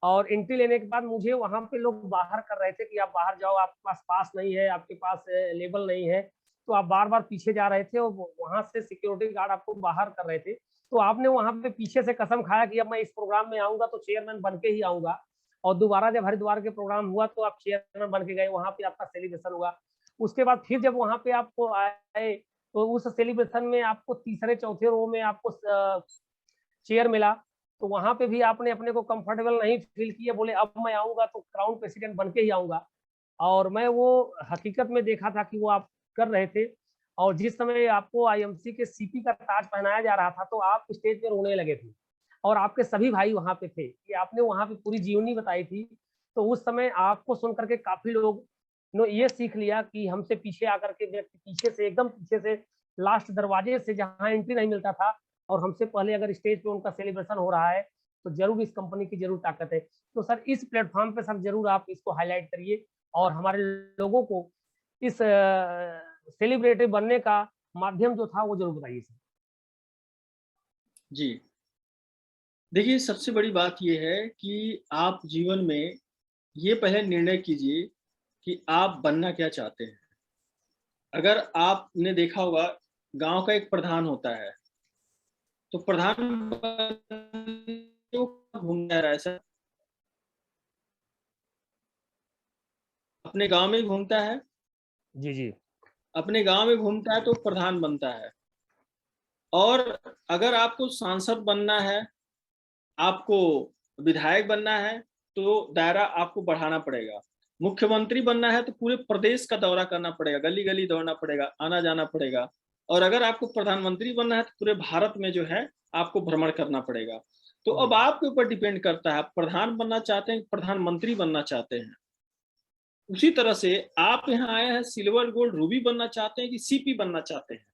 और एंट्री लेने के बाद मुझे वहां पे लोग बाहर कर रहे थे कि आप बाहर जाओ, आपके पास पास नहीं है, आपके पास लेबल नहीं है। तो आप बार बार पीछे जा रहे थे और वहां से सिक्योरिटी गार्ड आपको बाहर कर रहे थे। तो आपने वहां पे पीछे से कसम खाया कि अब मैं इस प्रोग्राम में आऊंगा तो चेयरमैन बन के ही आऊंगा। और दोबारा जब हरिद्वार के प्रोग्राम हुआ तो आप चेयरमैन बन के गए, वहां पे आपका सेलिब्रेशन हुआ। उसके बाद फिर जब वहां पे आपको आए तो उस सेलिब्रेशन में आपको तीसरे चौथे रो में आपको चेयर मिला। तो वहां पे भी आपने अपने को कंफर्टेबल नहीं फील किया, बोले अब मैं आऊंगा तो क्राउन प्रेसिडेंट बन के ही आऊंगा। और मैं वो हकीकत में देखा था कि वो आप कर रहे थे। और जिस समय आपको आईएमसी के सीपी का ताज पहनाया जा रहा था तो आप स्टेज पे रोने लगे थे। और आपके सभी भाई वहां पे थे कि आपने वहां पे पूरी जीवनी बताई थी। तो उस समय आपको सुन करके काफी लोग ने ये सीख लिया कि हमसे पीछे आकर के व्यक्ति पीछे से, एकदम पीछे से, लास्ट दरवाजे से जहां एंट्री नहीं मिलता था, और हमसे पहले अगर स्टेज पे उनका सेलिब्रेशन हो रहा है तो जरूर इस कंपनी की जरूर ताकत है। तो सर इस प्लेटफॉर्म पे सर जरूर आप इसको हाईलाइट करिए और हमारे लोगों को इस सेलिब्रिटी बनने का माध्यम जो था वो जरूर बताइए सर। जी, देखिए सबसे बड़ी बात यह है कि आप जीवन में ये पहले निर्णय कीजिए कि आप बनना क्या चाहते हैं। अगर आपने देखा होगा, गांव का एक प्रधान होता है, तो प्रधान घूमता रहा है सर, अपने गांव में ही घूमता है, जी जी अपने गांव में घूमता है तो प्रधान बनता है। और अगर आपको सांसद बनना है, आपको विधायक बनना है, तो दायरा आपको बढ़ाना पड़ेगा। मुख्यमंत्री बनना है तो पूरे प्रदेश का दौरा करना पड़ेगा, गली गली दौड़ना पड़ेगा, आना जाना पड़ेगा। और अगर आपको प्रधानमंत्री बनना है तो पूरे भारत में जो है आपको भ्रमण करना पड़ेगा। तो अब आपके ऊपर डिपेंड करता है, आप प्रधान बनना चाहते हैं, प्रधानमंत्री बनना चाहते हैं। उसी तरह से आप यहाँ आए हैं, सिल्वर गोल्ड रूबी बनना चाहते हैं कि सीपी बनना चाहते हैं।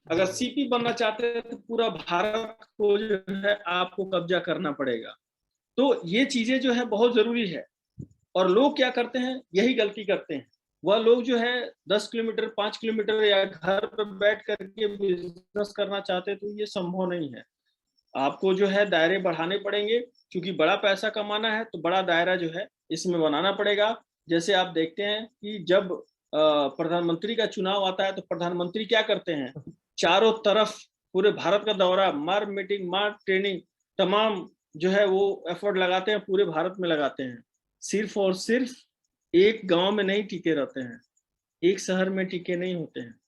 अगर सीपी बनना चाहते हैं तो पूरा भारत को जो है आपको कब्जा करना पड़ेगा। तो ये चीजें जो है बहुत जरूरी है। और लोग क्या करते हैं, यही गलती करते हैं। वह लोग जो है 10 किलोमीटर 5 किलोमीटर या घर पर बैठ करके बिजनेस करना चाहते हैं, तो ये संभव नहीं है। आपको जो है दायरे बढ़ाने पड़ेंगे, क्योंकि बड़ा पैसा कमाना है तो बड़ा दायरा जो है इसमें बनाना पड़ेगा। जैसे आप देखते हैं कि जब प्रधानमंत्री का चुनाव आता है तो प्रधानमंत्री क्या करते हैं, चारों तरफ पूरे भारत का दौरा, मार मीटिंग, मार ट्रेनिंग, तमाम जो है वो एफर्ट लगाते हैं, पूरे भारत में लगाते हैं। सिर्फ और सिर्फ एक गांव में नहीं टिके रहते हैं, एक शहर में टिके नहीं होते हैं।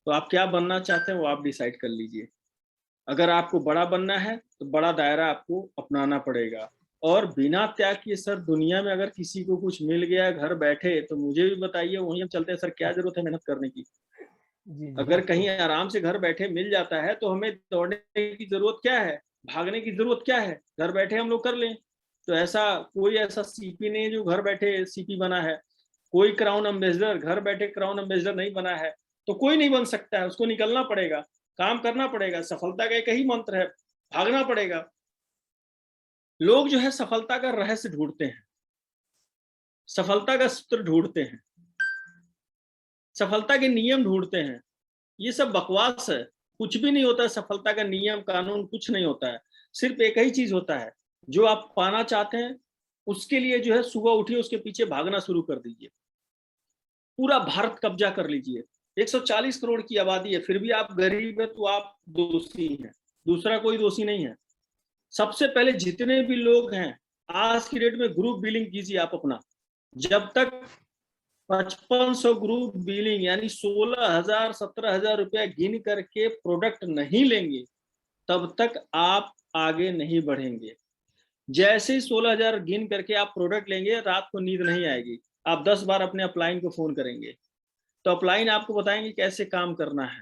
तो आप क्या बनना चाहते हैं वो आप डिसाइड कर लीजिए। अगर आपको बड़ा बनना है तो बड़ा दायरा आपको अपनाना पड़ेगा। और बिना त्याग किए सर, दुनिया में अगर किसी को कुछ मिल गया घर बैठे तो मुझे भी बताइए, वहीं हम चलते हैं सर, क्या जरूरत है मेहनत करने की। जी, जी, अगर बिल्कुल। कहीं आराम से घर बैठे मिल जाता है तो हमें दौड़ने की जरूरत क्या है, भागने की जरूरत क्या है, घर बैठे हम लोग कर लें। तो ऐसा कोई ऐसा सीपी नहीं है जो घर बैठे सीपी बना है, कोई क्राउन एम्बेसडर घर बैठे क्राउन एम्बेसडर नहीं बना है। तो कोई नहीं बन सकता है, उसको निकलना पड़ेगा, काम करना पड़ेगा। सफलता का एक ही मंत्र है, भागना पड़ेगा। लोग जो है सफलता का रहस्य ढूंढते हैं, सफलता का सूत्र ढूंढते हैं, सफलता के नियम ढूंढते हैं। ये सब बकवास है, कुछ भी नहीं होता है। सफलता का नियम कानून कुछ नहीं होता है। सिर्फ एक ही चीज होता है, जो आप पाना चाहते हैं उसके लिए जो है सुबह उठिए, उसके पीछे भागना शुरू कर दीजिए। पूरा भारत कब्जा कर लीजिए। 140 करोड़ की आबादी है, फिर भी आप गरीब है तो आप दोषी हैं, दूसरा कोई दोषी नहीं है। सबसे पहले जितने भी लोग हैं आज की डेट में ग्रुप बिलिंग कीजिए आप अपना। जब तक 5500 ग्रुप बिलिंग यानी 16,000 17,000 रुपया गिन करके प्रोडक्ट नहीं लेंगे तब तक आप आगे नहीं बढ़ेंगे। जैसे ही 16,000 गिन करके आप प्रोडक्ट लेंगे, रात को नींद नहीं आएगी। आप 10 बार अपने अपलाइन को फोन करेंगे तो अपलाइन आपको बताएंगे कैसे काम करना है।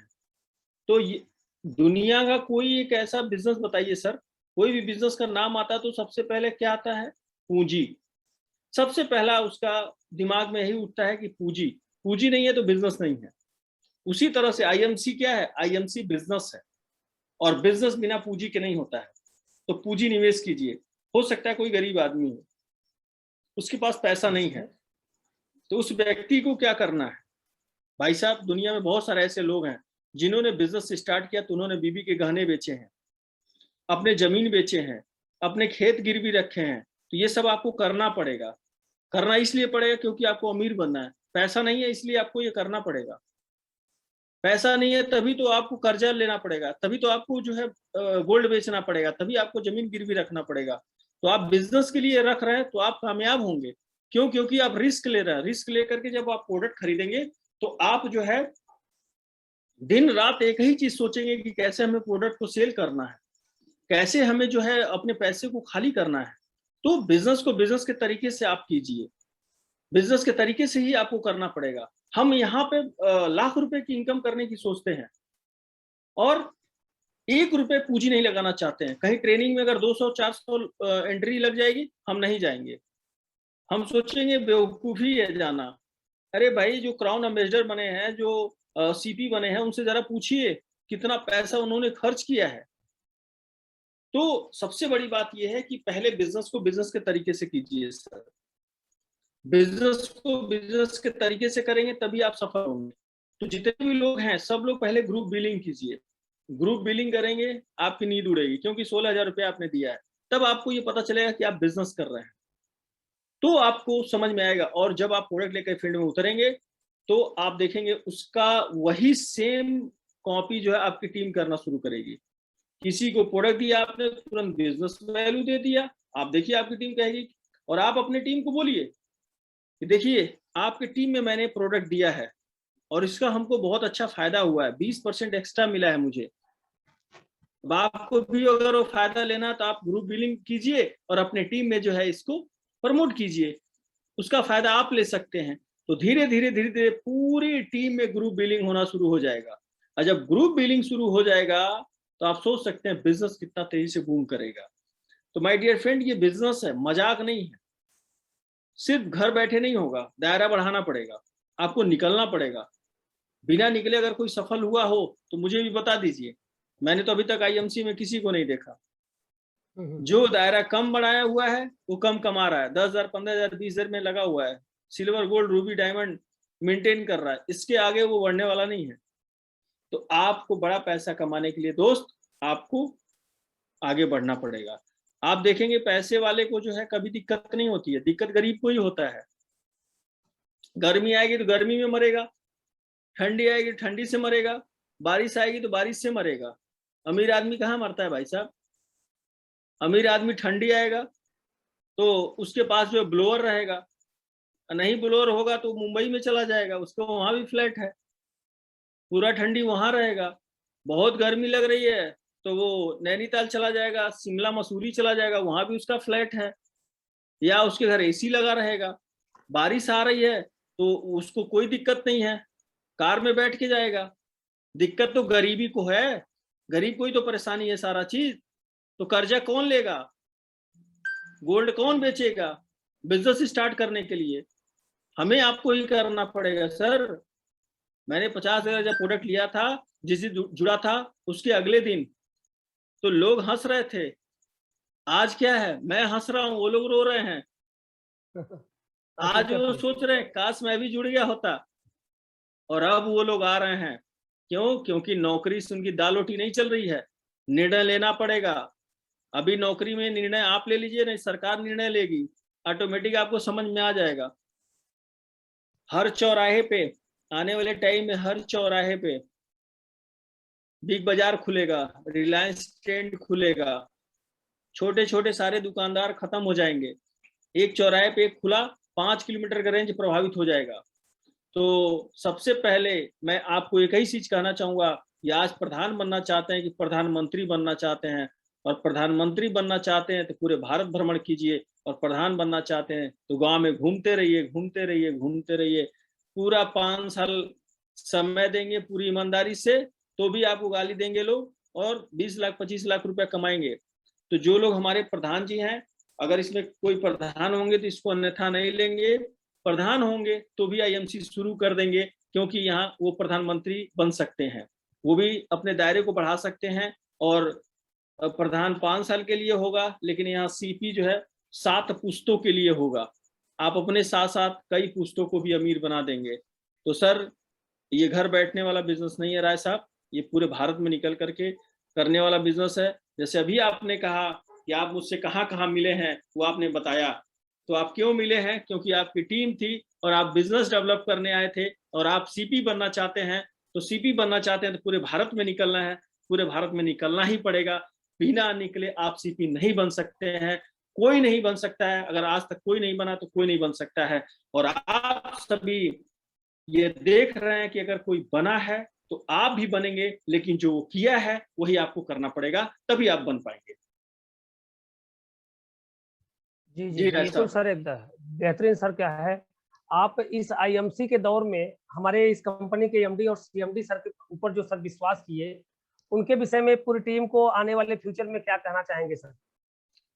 तो ये दुनिया का कोई एक ऐसा बिजनेस बताइए सर, कोई भी बिजनेस का नाम आता है तो सबसे पहले क्या आता है? पूंजी। सबसे पहला उसका दिमाग में यही उठता है कि पूंजी, पूंजी नहीं है तो बिजनेस नहीं है। उसी तरह से आईएमसी क्या है? आईएमसी बिजनेस है, और बिजनेस बिना पूंजी के नहीं होता है। तो पूंजी निवेश कीजिए। हो सकता है कोई गरीब आदमी हो, उसके पास पैसा नहीं है, तो उस व्यक्ति को क्या करना है? भाई साहब, दुनिया में बहुत सारे ऐसे लोग हैं जिन्होंने बिजनेस स्टार्ट किया तो उन्होंने बीबी के गहने बेचे हैं, अपने जमीन बेचे हैं, अपने खेत गिरवी रखे हैं। तो ये सब आपको करना पड़ेगा। करना इसलिए पड़ेगा क्योंकि आपको अमीर बनना है। पैसा नहीं है इसलिए आपको ये करना पड़ेगा। पैसा नहीं है तभी तो आपको कर्जा लेना पड़ेगा, तभी तो आपको जो है गोल्ड बेचना पड़ेगा, तभी आपको जमीन गिरवी रखना पड़ेगा। तो आप बिजनेस के लिए रख रहे हैं तो आप कामयाब होंगे। क्यों? क्योंकि आप रिस्क ले रहे हैं। रिस्क लेकर के जब आप प्रोडक्ट खरीदेंगे तो आप जो है दिन रात एक ही चीज सोचेंगे कि कैसे हमें प्रोडक्ट को सेल करना है, कैसे हमें जो है अपने पैसे को खाली करना है। तो बिजनेस को बिजनेस के तरीके से आप कीजिए, बिजनेस के तरीके से ही आपको करना पड़ेगा। हम यहाँ पे लाख रुपए की इनकम करने की सोचते हैं और 1 रुपए पूंजी नहीं लगाना चाहते हैं। कहीं ट्रेनिंग में अगर 200-400 एंट्री लग जाएगी, हम नहीं जाएंगे। हम सोचेंगे बेवकूफी है जाना। अरे भाई, जो क्राउन एम्बेसडर बने हैं, जो सीपी बने हैं, उनसे जरा पूछिए कितना पैसा उन्होंने खर्च किया है। तो सबसे बड़ी बात यह है कि पहले बिजनेस को बिजनेस के तरीके से कीजिए सर। बिजनेस को बिजनेस के तरीके से करेंगे तभी आप सफल होंगे। तो जितने भी लोग हैं सब लोग पहले ग्रुप बिलिंग कीजिए। ग्रुप बिलिंग करेंगे, आपकी नींद उड़ेगी, क्योंकि 16,000 रुपया आपने दिया है। तब आपको ये पता चलेगा कि आप बिजनेस कर रहे हैं, तो आपको समझ में आएगा। और जब आप प्रोडक्ट लेकर फील्ड में उतरेंगे तो आप देखेंगे उसका वही सेम कॉपी जो है आपकी टीम करना शुरू करेगी। किसी को प्रोडक्ट दिया आपने, तुरंत बिजनेस वैल्यू दे दिया, आप देखिए आपकी टीम कहेगी। और आप अपनी टीम को बोलिए कि देखिए आपकी टीम में मैंने प्रोडक्ट दिया है और इसका हमको बहुत अच्छा फायदा हुआ है, 20% एक्स्ट्रा मिला है मुझे। अब आपको भी अगर वो फायदा लेना तो आप ग्रुप बिलिंग कीजिए और अपने टीम में जो है इसको प्रमोट कीजिए, उसका फायदा आप ले सकते हैं। तो धीरे धीरे धीरे धीरे पूरी टीम में ग्रुप बिलिंग होना शुरू हो जाएगा। और जब ग्रुप बिलिंग शुरू हो जाएगा तो आप सोच सकते हैं बिजनेस कितना तेजी से बूम करेगा। तो माय डियर फ्रेंड, ये बिजनेस है, मजाक नहीं है। सिर्फ घर बैठे नहीं होगा, दायरा बढ़ाना पड़ेगा, आपको निकलना पड़ेगा। बिना निकले अगर कोई सफल हुआ हो तो मुझे भी बता दीजिए। मैंने तो अभी तक आईएमसी में किसी को नहीं देखा। जो दायरा कम बढ़ाया हुआ है वो कम कमा रहा है, 10,000 15,000 20,000 में लगा हुआ है, silver gold Ruby diamond maintain कर रहा है, इसके आगे वो बढ़ने वाला नहीं है। तो आपको बड़ा पैसा कमाने के लिए दोस्त आपको आगे बढ़ना पड़ेगा। आप देखेंगे पैसे वाले को जो है कभी दिक्कत नहीं होती है, दिक्कत गरीब को ही होता है। गर्मी आएगी तो गर्मी में मरेगा, ठंडी आएगी ठंडी से मरेगा, बारिश आएगी तो बारिश से मरेगा। अमीर आदमी कहाँ मरता है भाई साहब? अमीर आदमी ठंडी आएगा तो उसके पास जो ब्लोअर रहेगा, नहीं ब्लोअर होगा तो मुंबई में चला जाएगा, उसको वहां भी फ्लैट है, पूरा ठंडी वहां रहेगा। बहुत गर्मी लग रही है तो वो नैनीताल चला जाएगा, शिमला मसूरी चला जाएगा, वहां भी उसका फ्लैट है, या उसके घर एसी लगा रहेगा। बारिश आ रही है तो उसको कोई दिक्कत नहीं है, कार में बैठ के जाएगा। दिक्कत तो गरीबी को है, गरीब को ही तो परेशानी है सारा चीज। तो कर्जा कौन लेगा, गोल्ड कौन बेचेगा बिजनेस स्टार्ट करने के लिए? हमें आपको ही करना पड़ेगा सर। मैंने 50,000 जब प्रोडक्ट लिया था, जिस दिन जुड़ा था उसके अगले दिन तो लोग हंस रहे थे। आज क्या है, मैं हंस रहा हूँ, वो लोग रो रहे हैं। आज वो सोच रहे हैं काश मैं भी जुड़ गया होता। और अब वो लोग आ रहे हैं, क्यों? क्योंकि नौकरी से उनकी दाल रोटी नहीं चल रही है, निर्णय लेना पड़ेगा। अभी नौकरी में निर्णय आप ले लीजिए, नहीं सरकार निर्णय लेगी, ऑटोमेटिक आपको समझ में आ जाएगा। हर चौराहे पे आने वाले टाइम में, हर चौराहे पे बिग बाजार खुलेगा, रिलायंस ट्रेंड खुलेगा, छोटे छोटे सारे दुकानदार खत्म हो जाएंगे। एक चौराहे पे एक खुला, 5 किलोमीटर का रेंज प्रभावित हो जाएगा। तो सबसे पहले मैं आपको एक ही चीज कहना चाहूंगा कि आज प्रधान बनना चाहते हैं कि प्रधानमंत्री बनना चाहते हैं, और प्रधानमंत्री बनना चाहते हैं तो पूरे भारत भ्रमण कीजिए, और प्रधान बनना चाहते हैं तो गांव में घूमते रहिए, घूमते रहिए, घूमते रहिए। पूरा 5 साल समय देंगे पूरी ईमानदारी से, तो भी आपको गाली देंगे लोग, और 20 लाख 25 लाख रुपया कमाएंगे। तो जो लोग हमारे प्रधान जी हैं, अगर इसमें कोई प्रधान होंगे तो इसको अन्यथा नहीं लेंगे, प्रधान होंगे तो भी आईएमसी शुरू कर देंगे, क्योंकि यहाँ वो प्रधानमंत्री बन सकते हैं, वो भी अपने दायरे को बढ़ा सकते हैं। और प्रधान 5 साल के लिए होगा, लेकिन यहाँ सीपी जो है 7 पुश्तों के लिए होगा। आप अपने साथ साथ कई पुश्तों को भी अमीर बना देंगे। तो सर, ये घर बैठने वाला बिजनेस नहीं है राय साहब, ये पूरे भारत में निकल करके करने वाला बिजनेस है। जैसे अभी आपने कहा कि आप मुझसे कहाँ कहाँ मिले हैं, वो आपने बताया। तो आप क्यों मिले हैं? क्योंकि आपकी टीम थी और आप बिजनेस डेवलप करने आए थे, और आप सीपी बनना चाहते हैं। तो सीपी बनना चाहते हैं तो पूरे भारत में निकलना है, पूरे भारत में निकलना ही पड़ेगा। बिना निकले आप सीपी नहीं बन सकते हैं, कोई नहीं बन सकता है। अगर आज तक कोई नहीं बना तो कोई नहीं बन सकता है। और आप सभी ये देख रहे हैं कि अगर कोई बना है तो आप भी बनेंगे, लेकिन जो किया है वही आपको करना पड़ेगा, तभी आप बन पाएंगे। जी जी जी बिल्कुल सर, एकदम बेहतरीन सर। क्या है, आप इस आईएमसी के दौर में हमारे इस कंपनी के एमडी और सीएमडी सर के ऊपर जो सर विश्वास किए, उनके विषय में पूरी टीम को आने वाले फ्यूचर में क्या कहना चाहेंगे सर?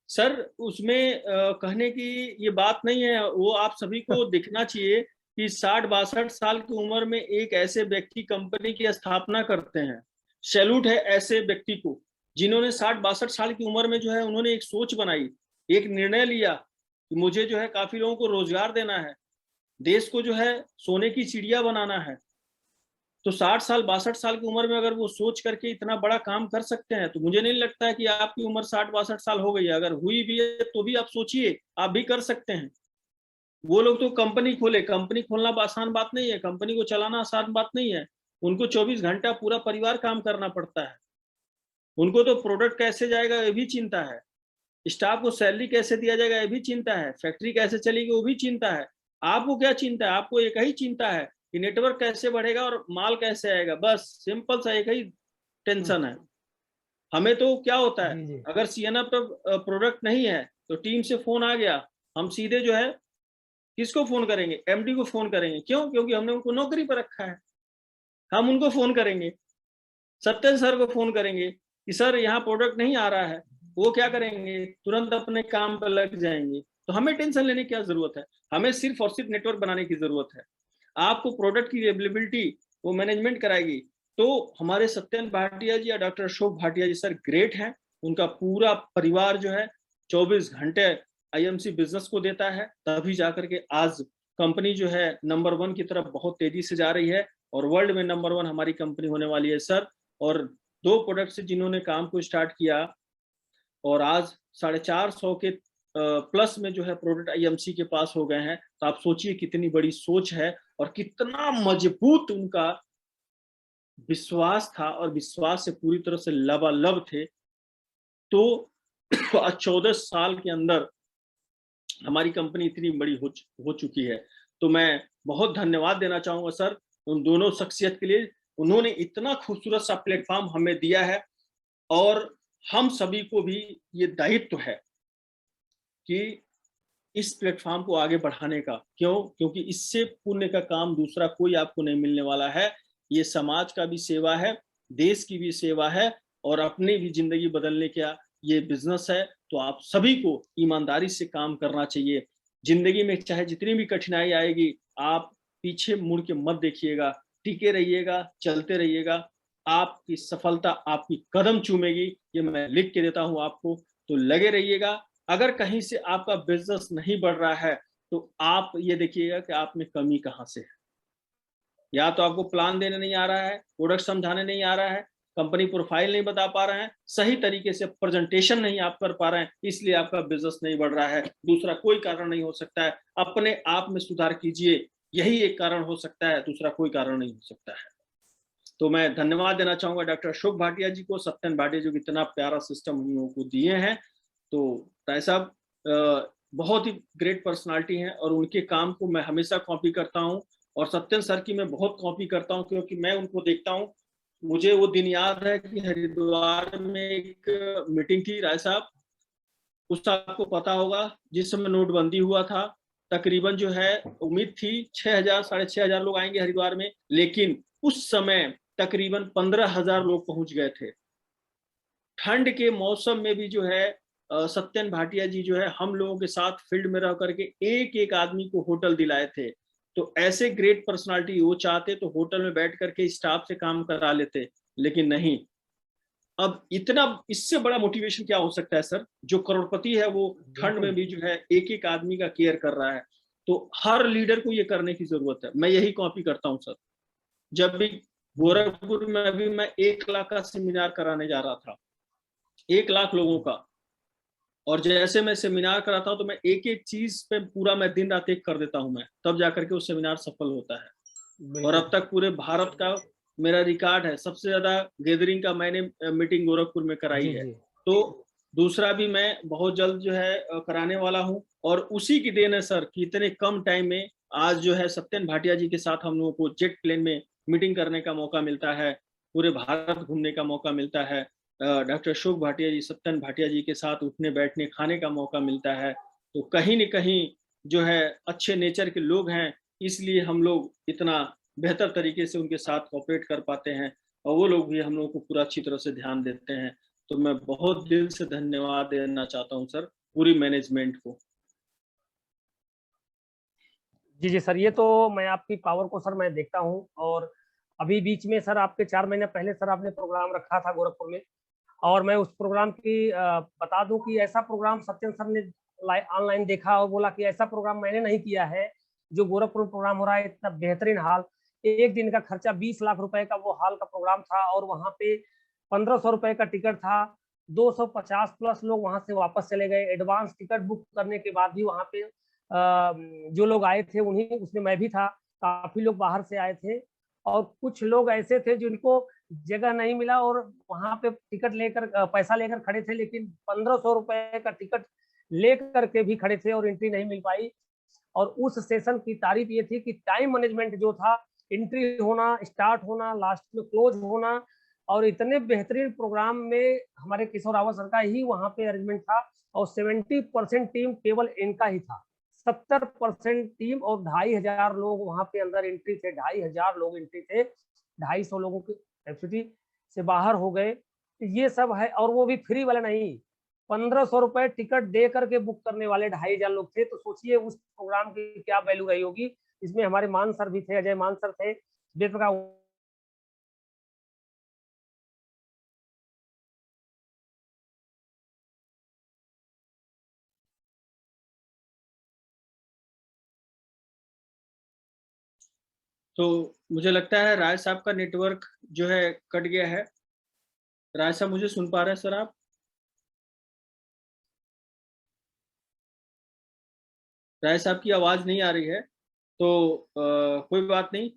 सर, उसमें कहने की ये बात नहीं है, वो आप सभी को देखना चाहिए कि 60-62 साल की उम्र में एक ऐसे व्यक्ति कंपनी की स्थापना करते हैं। सैल्यूट है ऐसे व्यक्ति को, जिन्होंने 60-62 साल की उम्र में जो है उन्होंने एक सोच बनाई, एक निर्णय लिया कि मुझे जो है काफी लोगों को रोजगार देना है, देश को जो है सोने की चिड़िया बनाना है। तो 60-62 साल की उम्र में अगर वो सोच करके इतना बड़ा काम कर सकते हैं, तो मुझे नहीं लगता है कि आपकी उम्र 60-62 साल हो गई है। अगर हुई भी है तो भी आप सोचिए, आप भी कर सकते हैं। वो लोग तो कंपनी खोले, कंपनी खोलना आसान बात नहीं है, कंपनी को चलाना आसान बात नहीं है। उनको 24 घंटा पूरा परिवार काम करना पड़ता है। उनको तो प्रोडक्ट कैसे जाएगा ये भी चिंता है, स्टाफ को सैलरी कैसे दिया जाएगा ये भी चिंता है, फैक्ट्री कैसे चलेगी वो भी चिंता है। आपको क्या चिंता है? आपको एक ही चिंता है कि नेटवर्क कैसे बढ़ेगा और माल कैसे आएगा, बस सिंपल सा एक ही टेंशन है। हमें तो क्या होता है, जी जी अगर सीएनएफ पर प्रोडक्ट नहीं है तो टीम से फोन आ गया, हम सीधे जो है किसको फोन करेंगे? एमडी को फोन करेंगे। क्यों? क्योंकि हमने उनको नौकरी पर रखा है। हम उनको फोन करेंगे, सत्य सर को फोन करेंगे कि सर यहाँ प्रोडक्ट नहीं आ रहा है। वो क्या करेंगे? तुरंत अपने काम पर लग जाएंगे। तो हमें टेंशन लेने की क्या जरूरत है? हमें सिर्फ और सिर्फ नेटवर्क बनाने की जरूरत है। आपको प्रोडक्ट की अवेलेबिलिटी वो मैनेजमेंट कराएगी। तो हमारे सत्यन भाटिया जी या डॉक्टर अशोक भाटिया जी सर ग्रेट हैं। उनका पूरा परिवार जो है 24 घंटे आईएमसी बिजनेस को देता है, तभी जाकर के आज कंपनी जो है नंबर 1 की तरफ बहुत तेजी से जा रही है, और वर्ल्ड में नंबर 1 हमारी कंपनी होने वाली है सर। और 2 प्रोडक्ट से जिन्होंने काम को स्टार्ट किया और आज 450 के प्लस में जो है प्रोडक्ट आईएमसी के पास हो गए हैं, तो आप सोचिए कितनी बड़ी सोच है और कितना मजबूत उनका विश्वास था और विश्वास से पूरी तरह से लबालब थे, तो 14 साल के अंदर हमारी कंपनी इतनी बड़ी हो चुकी है। तो मैं बहुत धन्यवाद देना चाहूँगा सर, उन दोनों शख्सियत के लिए। उन्होंने इतना खूबसूरत सा प्लेटफ़ॉर्म हमें दिया है और हम सभी को भी ये दायित्व है कि इस प्लेटफ़ॉर्म को आगे बढ़ाने का। क्यों? क्योंकि इससे पुण्य का काम दूसरा कोई आपको नहीं मिलने वाला है। ये समाज का भी सेवा है, देश की भी सेवा है और अपनी भी ज़िंदगी बदलने का ये बिज़नेस है। तो आप सभी को ईमानदारी से काम करना चाहिए। ज़िंदगी में चाहे जितनी भी कठिनाई आएगी, आप पीछे मुड़ के मत देखिएगा, टिके रहिएगा, चलते रहिएगा। आपकी सफलता आपकी कदम चूमेगी, ये मैं लिख के देता हूँ आपको। तो लगे रहिएगा। अगर कहीं से आपका बिज़नेस नहीं बढ़ रहा है, तो आप ये देखिएगा कि आप में कमी कहाँ से है। या तो आपको प्लान देने नहीं आ रहा है, प्रोडक्ट समझाने नहीं आ रहा है, कंपनी प्रोफाइल नहीं बता पा रहे हैं, सही तरीके से प्रेजेंटेशन नहीं आप कर पा रहे हैं, इसलिए आपका बिज़नेस नहीं बढ़ रहा है। दूसरा कोई कारण नहीं हो सकता है। अपने आप में सुधार कीजिए, यही एक कारण हो सकता है, दूसरा कोई कारण नहीं हो सकता है। तो मैं धन्यवाद देना चाहूँगा डॉक्टर अशोक भाटिया जी को, सत्येंद्र भाटिया जी को, इतना प्यारा सिस्टम हम लोगों को दिए हैं। तो राय साहब बहुत ही ग्रेट पर्सनालिटी हैं और उनके काम को मैं हमेशा कॉपी करता हूँ और सत्येंद्र सर की मैं बहुत कॉपी करता हूँ, क्योंकि मैं उनको देखता हूँ। मुझे वो दिन याद है कि हरिद्वार में एक मीटिंग थी राय साहब, उस आपको पता होगा, जिस समय नोटबंदी हुआ था। तकरीबन जो है उम्मीद थी 6,000 साढ़े 6,000 लोग आएंगे हरिद्वार में, लेकिन उस समय तकरीबन 15,000 लोग पहुंच गए थे। ठंड के मौसम में भी जो है सत्येंद्र भाटिया जी जो है हम लोगों के साथ फील्ड में रह करके एक एक आदमी को होटल दिलाए थे। तो ऐसे ग्रेट पर्सनालिटी वो चाहते तो होटल में बैठ करके स्टाफ से काम करा लेते, लेकिन नहीं। अब इतना इससे बड़ा मोटिवेशन क्या हो सकता है सर? जो करोड़पति है वो ठंड में भी जो है एक एक आदमी का केयर कर रहा है। तो हर लीडर को ये करने की जरूरत है। मैं यही कॉपी करता हूँ सर। जब भी गोरखपुर में अभी मैं 1 लाख का सेमिनार कराने जा रहा था, 1 लाख लोगों का, और जैसे मैं सेमिनार कराता हूँ तो मैं एक एक चीज पे पूरा मैं दिन रात एक कर देता हूँ मैं, तब जाकर के वो सेमिनार सफल होता है। और अब तक पूरे भारत का मेरा रिकॉर्ड है, सबसे ज्यादा गैदरिंग का मैंने मीटिंग गोरखपुर में कराई जी है। जी। तो दूसरा भी मैं बहुत जल्द जो है कराने वाला हूँ, और उसी की देन है सर कि इतने कम टाइम में आज जो है सत्येंद्र भाटिया जी के साथ हम लोगों को जेट प्लेन में मीटिंग करने का मौका मिलता है, पूरे भारत घूमने का मौका मिलता है। डॉक्टर अशोक भाटिया जी, सत्येंद्र भाटिया जी के साथ उठने बैठने खाने का मौका मिलता है। तो कहीं न कहीं जो है अच्छे नेचर के लोग हैं, इसलिए हम लोग इतना बेहतर तरीके से उनके साथ कोऑपरेट कर पाते हैं और वो लोग भी हम लोगों को पूरा अच्छी तरह से ध्यान देते हैं। तो मैं बहुत दिल से धन्यवाद देना चाहता हूँ सर, पूरी मैनेजमेंट को। जी, जी सर, ये तो मैं आपकी पावर को सर मैं देखता हूँ। और अभी बीच में सर आपके 4 महीने पहले सर आपने प्रोग्राम रखा था गोरखपुर में, और मैं उस प्रोग्राम की बता दूं कि ऐसा प्रोग्राम सत्येंद्र सर ने ऑनलाइन देखा और बोला कि ऐसा प्रोग्राम मैंने नहीं किया है जो गोरखपुर में प्रोग्राम हो रहा है, इतना बेहतरीन हाल। एक दिन का खर्चा 20 लाख रुपए का वो हाल का प्रोग्राम था, और वहाँ पे 1500 रुपए का टिकट था। 250 प्लस लोग वहां से वापस चले गए। एडवांस टिकट बुक करने के बाद भी वहां पे जो लोग आए थे उन्हीं उसमें मैं भी था। काफी लोग बाहर से आए थे और कुछ लोग ऐसे थे जिनको जगह नहीं मिला और वहां पे टिकट लेकर पैसा लेकर खड़े थे, लेकिन 1500 रुपए का टिकट लेकर के भी खड़े थे और एंट्री नहीं मिल पाई। और उस सेशन की तारीफ ये थी कि टाइम मैनेजमेंट जो था, एंट्री होना, स्टार्ट होना, लास्ट में क्लोज होना, और इतने बेहतरीन प्रोग्राम में हमारे किशोर रावत सर का ही वहां पे अरेंजमेंट था। और 70% टीम केवल इनका ही था। 70% टीम और 2,500 लोग वहां पे अंदर एंट्री थे। 2,500 लोग एंट्री थे। 250 लोगों की कैपेसिटी से बाहर हो गए। ये सब है, और वो भी फ्री वाला नहीं। 1500 रुपए टिकट दे करके बुक करने वाले 2,500 लोग थे। तो सोचिए उस प्रोग्राम की क्या वैल्यू रही होगी। इसमें हमारे मान सर भी थे, अजय मान सर थे, बेप्रकार। तो मुझे लगता है राय साहब का नेटवर्क जो है कट गया है। राय साहब मुझे सुन पा रहे हैं सर आप? राय साहब की आवाज नहीं आ रही है, तो कोई बात नहीं।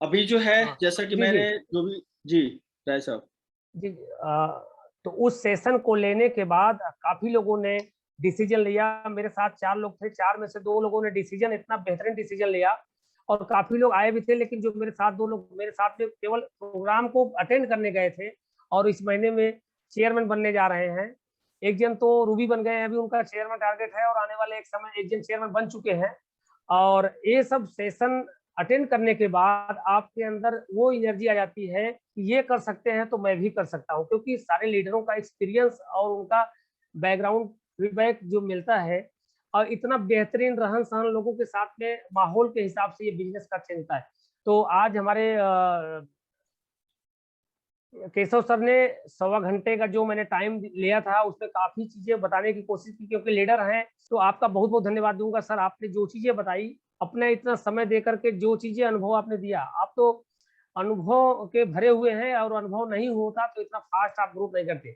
अभी जो है हाँ, जैसा कि जी, मैंने जी। जो भी जी, राय साहब। जी, तो उस सेशन को लेने के बाद काफ़ी लोगों ने डिसीज़न लिया। मेरे साथ 4 लोग थे, 4 में से 2 लोगों ने डिसीज़न इतना बेहतरीन डिसीज़न लिया और काफ़ी लोग आए भी थे, लेकिन जो मेरे साथ 2 लोग मेरे साथ में केवल प्रोग्राम को अटेंड करने गए थे और इस महीने में चेयरमैन बनने जा रहे हैं। एक जन तो रूबी बन गए हैं, अभी उनका चेयरमैन टारगेट है और आने वाले एक समय एक जन चेयरमैन बन चुके हैं। और ये सब सेशन अटेंड करने के बाद आपके अंदर वो एनर्जी आ जाती है कि ये कर सकते हैं तो मैं भी कर सकता हूँ, क्योंकि सारे लीडरों का एक्सपीरियंस और उनका बैकग्राउंड फीडबैक जो मिलता है और इतना बेहतरीन रहन-सहन लोगों के साथ में माहौल के हिसाब से ये बिज़नेस का चलता है। तो आज हमारे केशव सर ने सवा घंटे का जो मैंने टाइम लिया था, उसमें काफ़ी चीज़ें बताने की कोशिश की, क्योंकि लीडर हैं, तो आपका बहुत-बहुत धन्यवाद दूँगा सर, आपने जो चीज़ें बताई, अपना इतना समय दे कर के जो चीज़ें अनुभव आपने दिया, आप तो अनुभव के भरे हुए हैं और अनुभव नहीं होता तो इतना फ़ास्ट आप ग्रोथ नहीं करते।